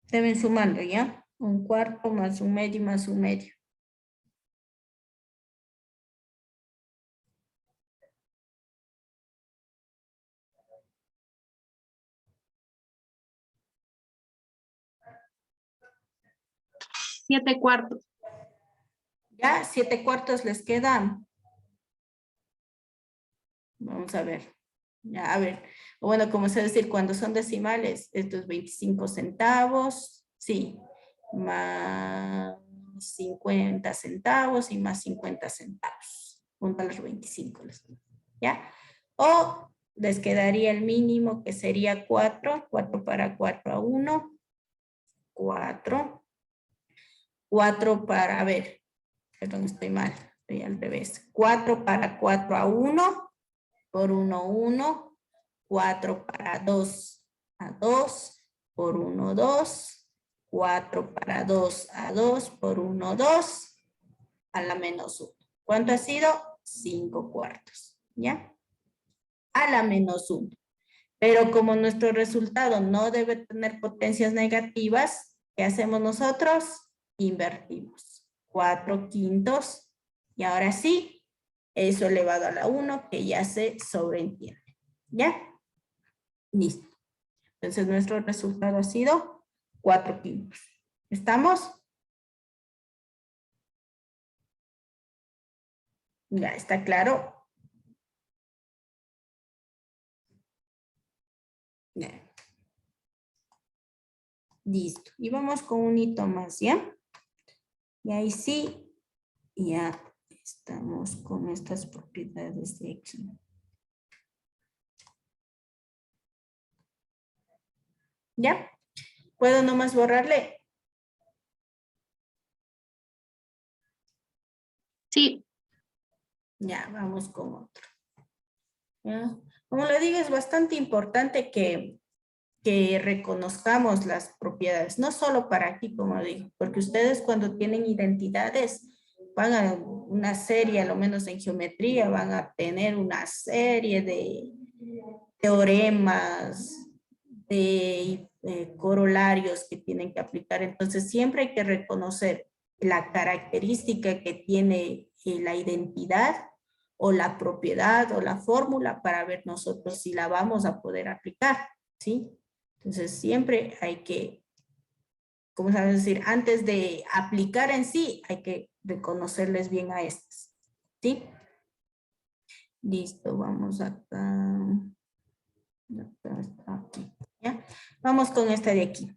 Deben sumando, ¿ya? Un cuarto más un medio más un medio. Siete cuartos. ¿Ya? 7 cuartos les quedan. Vamos a ver. Ya, a ver, bueno, como sé decir, cuando son decimales, esto es 25 centavos, sí, más 50 centavos y más 50 centavos, junto a los 25, ¿ya? O les quedaría el mínimo que sería 4, 4 para 4 a 1, 4, 4 para, a ver, perdón, estoy mal, estoy al revés, 4 para 4 a 1, por 1, 1, 4 para 2 a 2, por 1, 2, 4 para 2 a 2, por 1, 2, a la menos 1. ¿Cuánto ha sido? 5 cuartos, ¿ya? A la menos 1. Pero como nuestro resultado no debe tener potencias negativas, ¿qué hacemos nosotros? Invertimos. 4 quintos. Y ahora sí, eso elevado a la 1, que ya se sobreentiende. ¿Ya? Listo. Entonces nuestro resultado ha sido 4 quintos. ¿Estamos? Ya, ¿está claro? Ya. Listo. Y vamos con un hito más, ¿ya? Y ahí sí, ya estamos con estas propiedades de X. ¿Ya? ¿Puedo nomás borrarle? Sí. Ya, vamos con otro. ¿Ya? Como le digo, es bastante importante que reconozcamos las propiedades, no solo para aquí, como digo, porque ustedes cuando tienen identidades van a una serie, a lo menos en geometría, van a tener una serie de teoremas, de corolarios que tienen que aplicar. Entonces siempre hay que reconocer la característica que tiene la identidad o la propiedad o la fórmula para ver nosotros si la vamos a poder aplicar, ¿sí? Entonces siempre hay que, ¿cómo se va a decir? Antes de aplicar en sí, hay que reconocerles bien a estas, ¿sí? Listo, vamos acá. Acá está aquí, ¿ya? Vamos con esta de aquí.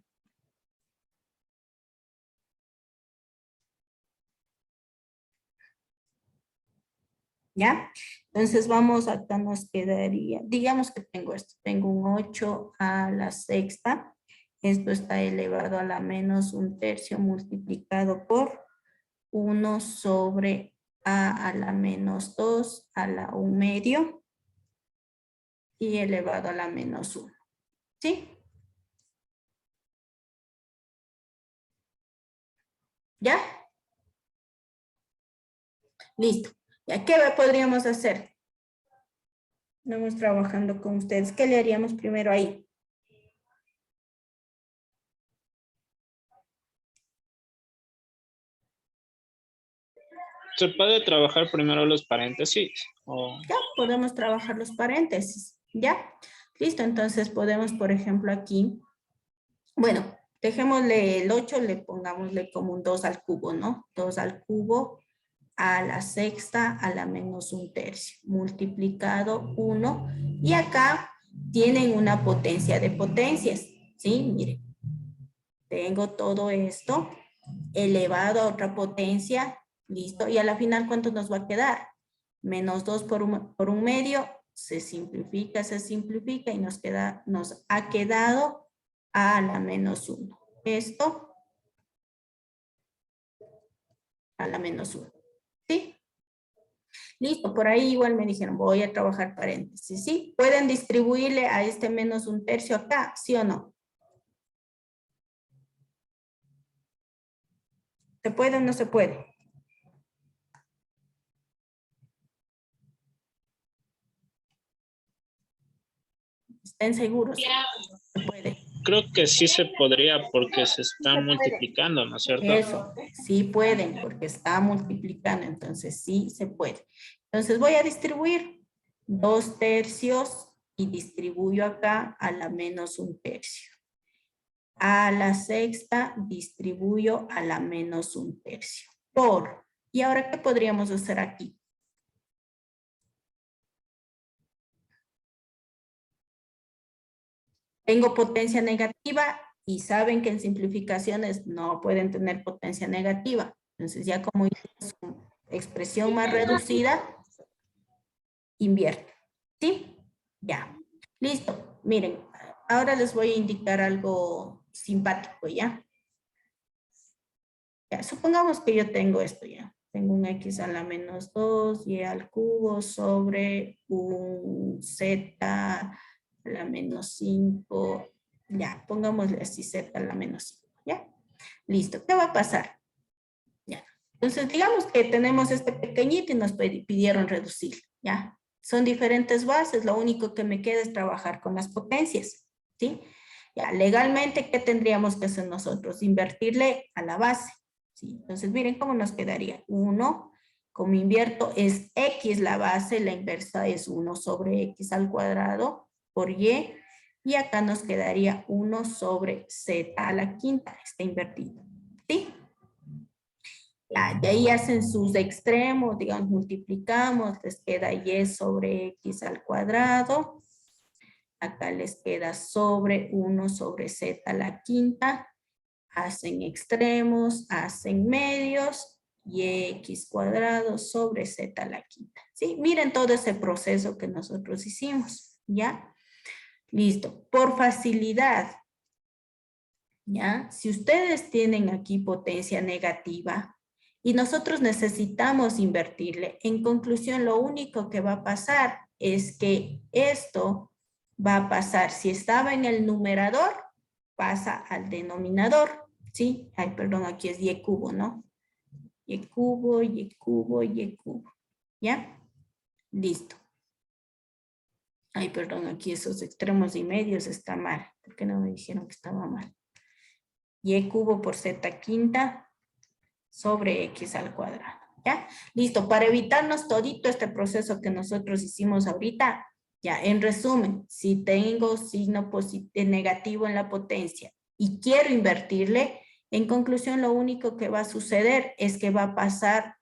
¿Ya? Entonces vamos, acá nos quedaría, digamos que tengo esto, tengo un 8 a la sexta, esto está elevado a la menos un tercio multiplicado por 1 sobre a la menos 2 a la 1 medio y elevado a la menos 1, ¿sí? ¿Ya? Listo. ¿Ya qué podríamos hacer? Vamos trabajando con ustedes. ¿Qué le haríamos primero ahí? ¿Se puede trabajar primero los paréntesis? O... Ya, podemos trabajar los paréntesis. ¿Ya? Listo, entonces podemos, por ejemplo, aquí, bueno, dejémosle el 8, le pongámosle como un 2 al cubo, ¿no? 2 al cubo a la sexta a la menos un tercio, multiplicado 1. Y acá tienen una potencia de potencias, ¿sí? Miren, tengo todo esto elevado a otra potencia, listo. Y a la final, ¿cuánto nos va a quedar? Menos 2 por un medio, se simplifica y nos ha quedado a la menos 1. Esto a la menos 1. ¿Sí? Listo, por ahí igual me dijeron, voy a trabajar paréntesis, ¿sí? ¿Pueden distribuirle a este menos un tercio acá, sí o no? ¿Se puede o no se puede? ¿Estén seguros? Se puede. Creo que sí se podría porque se está puede. multiplicando, ¿no es cierto? Eso, sí pueden porque está multiplicando, entonces sí se puede. Entonces voy a distribuir 2 tercios y distribuyo acá a la menos un tercio. A la sexta distribuyo a la menos un tercio. Por, ¿y ahora qué podríamos hacer aquí? tengo potencia negativa y saben que en simplificaciones no pueden tener potencia negativa. Entonces ya como es una expresión más reducida, invierto. ¿Sí? Ya. Listo. Miren, ahora les voy a indicar algo simpático, ¿ya? Ya, supongamos que yo tengo esto ya. Tengo un x a la menos 2, y al cubo sobre un z a la menos 5. Ya, pongámosle así z a la menos 5, ¿ya? Listo, ¿qué va a pasar? Ya. Entonces, digamos que tenemos este pequeñito y nos pidieron reducir, ¿ya? Son diferentes bases, lo único que me queda es trabajar con las potencias, ¿sí? Ya, legalmente, ¿qué tendríamos que hacer nosotros? Invertirle a la base, ¿sí? Entonces, miren cómo nos quedaría. 1, como invierto es x la base, la inversa es 1 sobre x al cuadrado por y acá nos quedaría 1 sobre z a la quinta, está invertido, ¿sí? Ya, de ahí hacen sus extremos, digamos, multiplicamos, les queda y sobre x al cuadrado. Acá les queda sobre 1 sobre z a la quinta. Hacen extremos, hacen medios, y x cuadrado sobre z a la quinta. ¿Sí? Miren todo ese proceso que nosotros hicimos, ¿ya? Listo. Por facilidad, ¿ya? Si ustedes tienen aquí potencia negativa, y nosotros necesitamos invertirle. En conclusión, lo único que va a pasar es que esto va a pasar, si estaba en el numerador, pasa al denominador, ¿sí? Ay, perdón, aquí es y cubo, ¿no? Y cubo, y cubo, y cubo, ¿ya? Listo. Ay, perdón, aquí esos extremos y medios está mal. ¿Por qué no me dijeron que estaba mal? Y cubo por z quinta sobre x al cuadrado, ¿ya? Listo, para evitarnos todito este proceso que nosotros hicimos ahorita, ya, en resumen, si tengo signo negativo en la potencia y quiero invertirle, en conclusión lo único que va a suceder es que va a pasar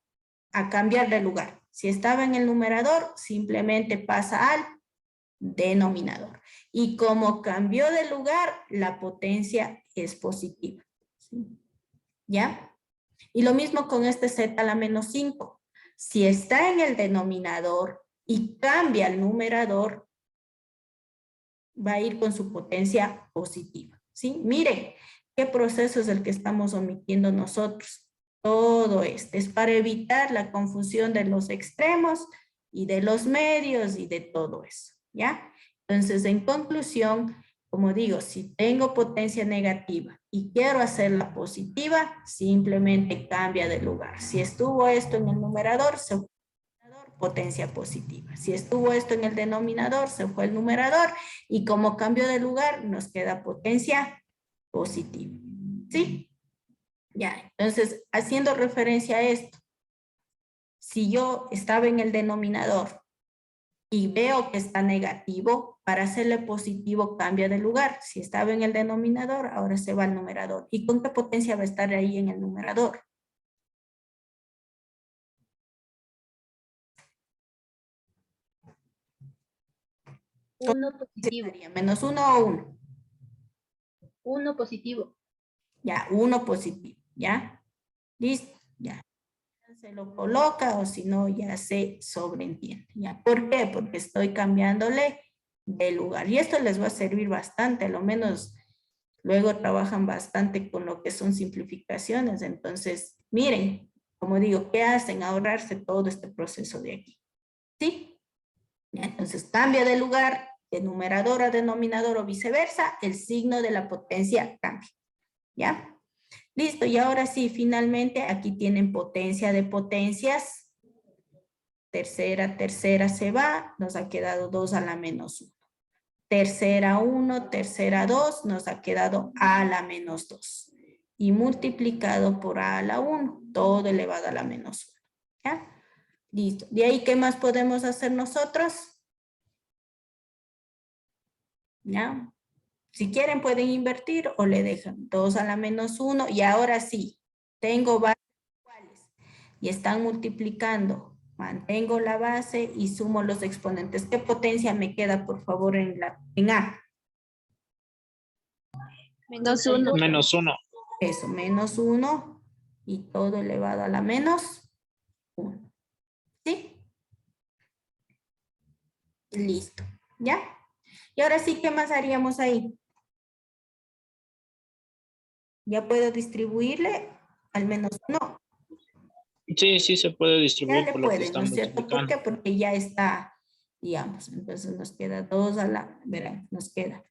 a cambiar de lugar. Si estaba en el numerador, simplemente pasa al denominador. Y como cambió de lugar, la potencia es positiva, ¿sí? ¿Ya? Y lo mismo con este z a la menos 5. Si está en el denominador y cambia el numerador, va a ir con su potencia positiva, ¿sí? Miren, ¿qué proceso es el que estamos omitiendo nosotros? Todo esto es para evitar la confusión de los extremos y de los medios y de todo eso, ¿ya? Entonces, en conclusión, como digo, si tengo potencia negativa y quiero hacerla positiva, simplemente cambia de lugar. Si estuvo esto en el numerador, se fue el numerador, potencia positiva. Si estuvo esto en el denominador, se fue el numerador y como cambio de lugar, nos queda potencia positiva. ¿Sí? Ya, entonces, haciendo referencia a esto, si yo estaba en el denominador y veo que está negativo, para hacerle positivo cambia de lugar. Si estaba en el denominador, ahora se va al numerador. ¿Y con qué potencia va a estar ahí en el numerador? Uno positivo. ¿Menos 1 o 1? 1 positivo. Ya, 1 positivo, ¿ya? Listo, ya. Se lo coloca o si no ya se sobreentiende, ¿ya? ¿Por qué? Porque estoy cambiándole de lugar. Y esto les va a servir bastante, a lo menos luego trabajan bastante con lo que son simplificaciones. Entonces, miren, como digo, ¿qué hacen? Ahorrarse todo este proceso de aquí. ¿Sí? ¿Ya? Entonces, cambia de lugar, de numerador a denominador o viceversa, el signo de la potencia cambia. ¿Ya? Listo, y ahora sí, finalmente aquí tienen potencia de potencias. Tercera se va, nos ha quedado 2 a la menos 1. Tercera 1, tercera 2, nos ha quedado a la menos 2. Y multiplicado por a la 1, todo elevado a la menos 1. ¿Ya? Listo. De ahí, ¿qué más podemos hacer nosotros? ¿Ya? Si quieren pueden invertir o le dejan 2 a la menos 1 y ahora sí, tengo bases iguales y están multiplicando. Mantengo la base y sumo los exponentes. ¿Qué potencia me queda, por favor, en A? -1. -1. Eso, -1 y todo elevado a la -1. ¿Sí? Listo. ¿Ya? Y ahora sí, ¿qué más haríamos ahí? ¿Ya puedo distribuirle al -1? Sí, sí se puede Ya distribuir le por lo que pueden, está ¿no es cierto? ¿Por multiplicando. qué? Porque ya está, digamos, entonces nos queda 2 a la, verán, nos queda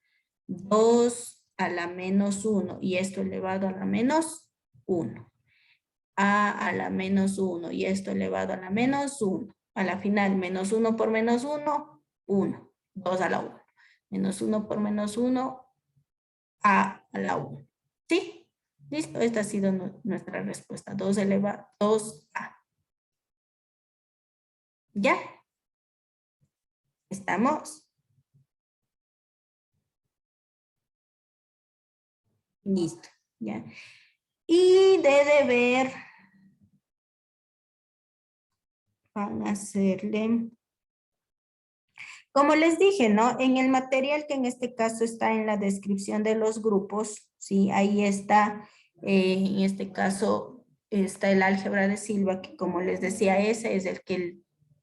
2 a la -1 y esto elevado a la -1. A la -1 y esto elevado a la -1. A la final, -1 por -1, 1. 2 a la 1. -1 por -1, a la 1. ¿Sí? Listo, esta ha sido nuestra respuesta. 2 elevado, 2a. ¿Ya? ¿Estamos? Listo. ¿Ya? Y de deber van a hacerle, como les dije, ¿no? En el material que en este caso está en la descripción de los grupos, ¿sí? Ahí está, en este caso, está el álgebra de Silva, que como les decía, ese es el que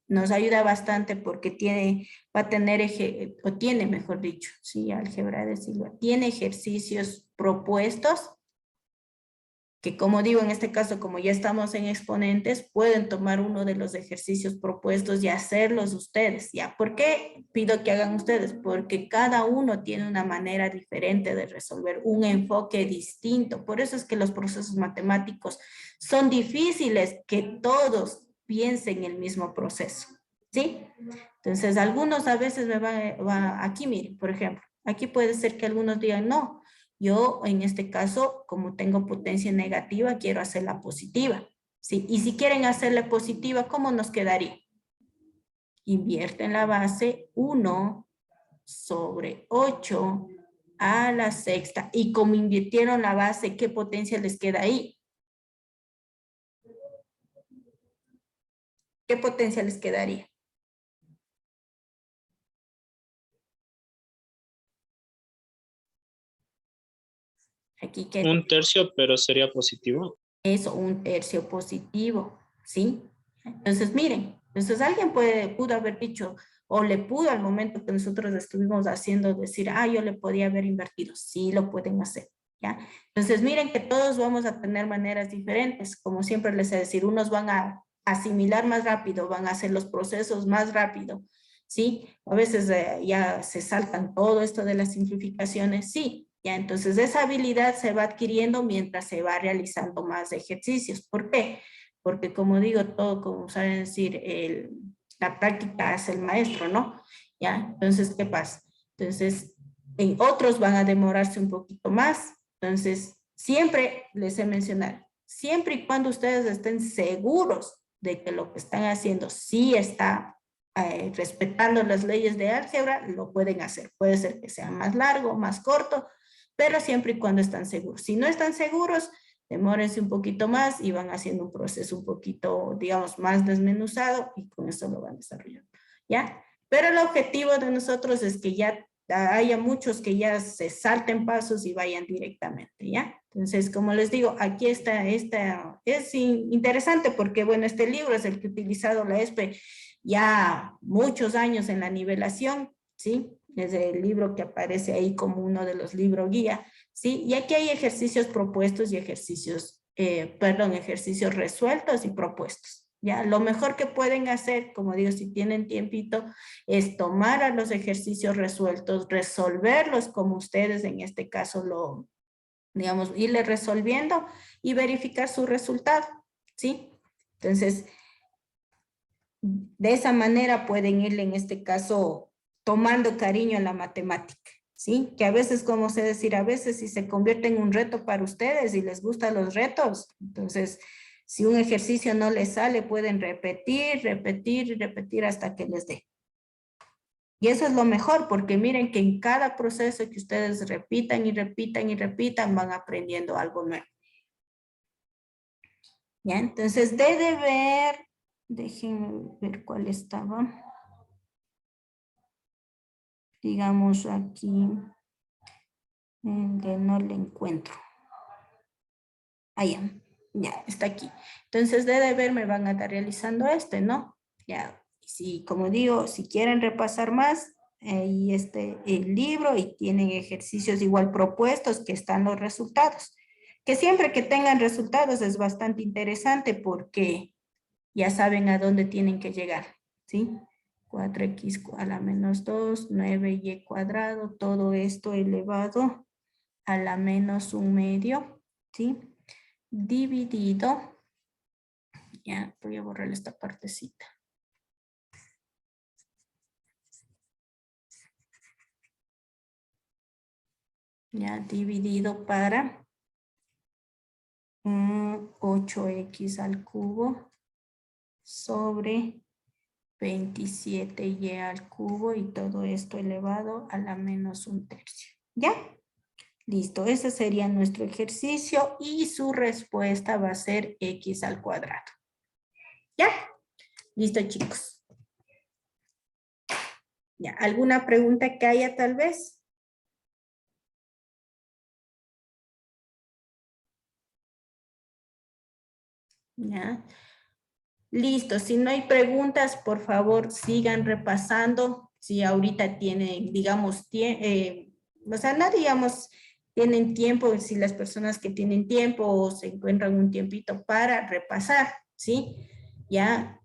nos ayuda bastante porque tiene, va a tener, o tiene, mejor dicho, sí, álgebra de Silva, tiene ejercicios propuestos que como digo, en este caso, como ya estamos en exponentes, pueden tomar uno de los ejercicios propuestos y hacerlos ustedes, ¿ya? ¿Por qué pido que hagan ustedes? Porque cada uno tiene una manera diferente de resolver, un enfoque distinto. Por eso es que los procesos matemáticos son difíciles que todos piensen el mismo proceso, ¿sí? Entonces, algunos a veces me van aquí miren, por ejemplo, aquí puede ser que algunos digan, no, yo en este caso, como tengo potencia negativa, quiero hacerla positiva. ¿Sí? Y si quieren hacerla positiva, ¿cómo nos quedaría? Invierten la base 1 sobre 8 a la sexta. Y como invirtieron la base, ¿qué potencia les queda ahí? ¿Qué potencia les quedaría? Aquí que 1/3, pero sería positivo. es 1/3 positivo, ¿sí? Entonces, miren, entonces alguien pudo haber dicho, o le pudo al momento que nosotros estuvimos haciendo decir, yo le podía haber invertido. Sí, lo pueden hacer, ¿ya? Entonces, miren que todos vamos a tener maneras diferentes. Como siempre les he decir, unos van a asimilar más rápido, van a hacer los procesos más rápido, ¿sí? A veces ya se saltan todo esto de las simplificaciones, sí. Ya, entonces esa habilidad se va adquiriendo mientras se va realizando más ejercicios. ¿Por qué? Porque como digo, todo, como saben decir, la práctica hace el maestro, ¿no? Ya, entonces, ¿qué pasa? Entonces, en otros van a demorarse un poquito más. Entonces, siempre les he mencionado, siempre y cuando ustedes estén seguros de que lo que están haciendo sí está respetando las leyes de álgebra, lo pueden hacer. Puede ser que sea más largo, más corto, pero siempre y cuando están seguros. Si no están seguros, demórense un poquito más y van haciendo un proceso un poquito, digamos, más desmenuzado y con eso lo van desarrollando, ¿ya? Pero el objetivo de nosotros es que ya haya muchos que ya se salten pasos y vayan directamente, ¿ya? Entonces, como les digo, aquí está, es interesante porque, bueno, este libro es el que ha utilizado la ESPE ya muchos años en la nivelación, ¿sí? Es el libro que aparece ahí como uno de los libros guía, ¿sí? Y aquí hay ejercicios propuestos y ejercicios, ejercicios resueltos y propuestos, ¿ya? Lo mejor que pueden hacer, como digo, si tienen tiempito, es tomar a los ejercicios resueltos, resolverlos como ustedes en este caso lo, digamos, irle resolviendo y verificar su resultado, ¿sí? Entonces, de esa manera pueden irle en este caso tomando cariño a la matemática, ¿sí? Que a veces, como sé decir, a veces si se convierte en un reto para ustedes y les gustan los retos, entonces si un ejercicio no les sale, pueden repetir, repetir y repetir hasta que les dé. Y eso es lo mejor, porque miren que en cada proceso que ustedes repitan y repitan y repitan, van aprendiendo algo nuevo. ¿Ya? Entonces, de deber, déjenme ver cuál estaba. Digamos aquí. Que no le encuentro. Ah, ya, está aquí. Entonces, de deber me van a estar realizando este, ¿no? Ya, sí, como digo, si quieren repasar más, y el libro y tienen ejercicios igual propuestos que están los resultados. Que siempre que tengan resultados es bastante interesante porque ya saben a dónde tienen que llegar, ¿sí? 4x a la menos 2, 9y cuadrado, todo esto elevado a la menos 1/2, ¿sí? Dividido, ya voy a borrar esta partecita. Ya dividido para 8x al cubo sobre 27y al cubo y todo esto elevado a la menos 1/3. ¿Ya? Listo, ese sería nuestro ejercicio y su respuesta va a ser x al cuadrado. ¿Ya? Listo, chicos. ¿Ya? ¿Alguna pregunta que haya tal vez? ¿Ya? Listo, si no hay preguntas, por favor, sigan repasando. Si ahorita tienen, digamos, o sea, no digamos, tienen tiempo, si las personas que tienen tiempo o se encuentran un tiempito para repasar, ¿sí? Ya,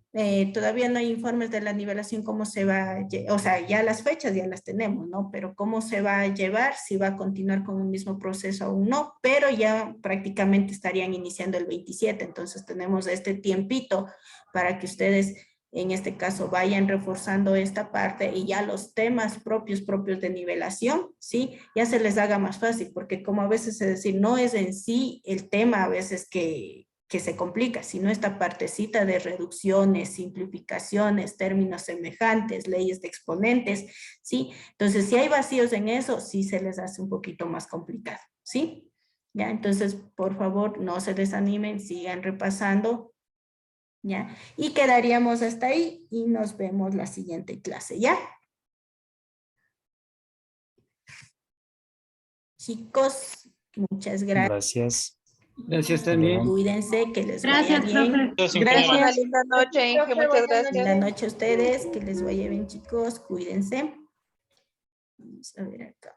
todavía no hay informes de la nivelación, cómo se va, o sea, ya las fechas ya las tenemos, ¿no? Pero cómo se va a llevar, si va a continuar con el mismo proceso aún no, pero ya prácticamente estarían iniciando el 27, entonces tenemos este tiempito para que ustedes en este caso vayan reforzando esta parte y ya los temas propios de nivelación, ¿sí? Ya se les haga más fácil, porque como a veces es decir, no es en sí el tema a veces que se complica, sino esta partecita de reducciones, simplificaciones, términos semejantes, leyes de exponentes, ¿sí? Entonces, si hay vacíos en eso, sí se les hace un poquito más complicado, ¿sí? Ya, entonces, por favor, no se desanimen, sigan repasando, ¿ya? Y quedaríamos hasta ahí y nos vemos la siguiente clase, ¿ya? Chicos, muchas gracias. Gracias. Gracias Hasta también. luego. Cuídense, que les vaya Gracias, bien. profe. Tengan una linda noche, Inge. Muchas gracias. Linda noche a ustedes, que les vaya bien, chicos. Cuídense. Vamos a ver acá.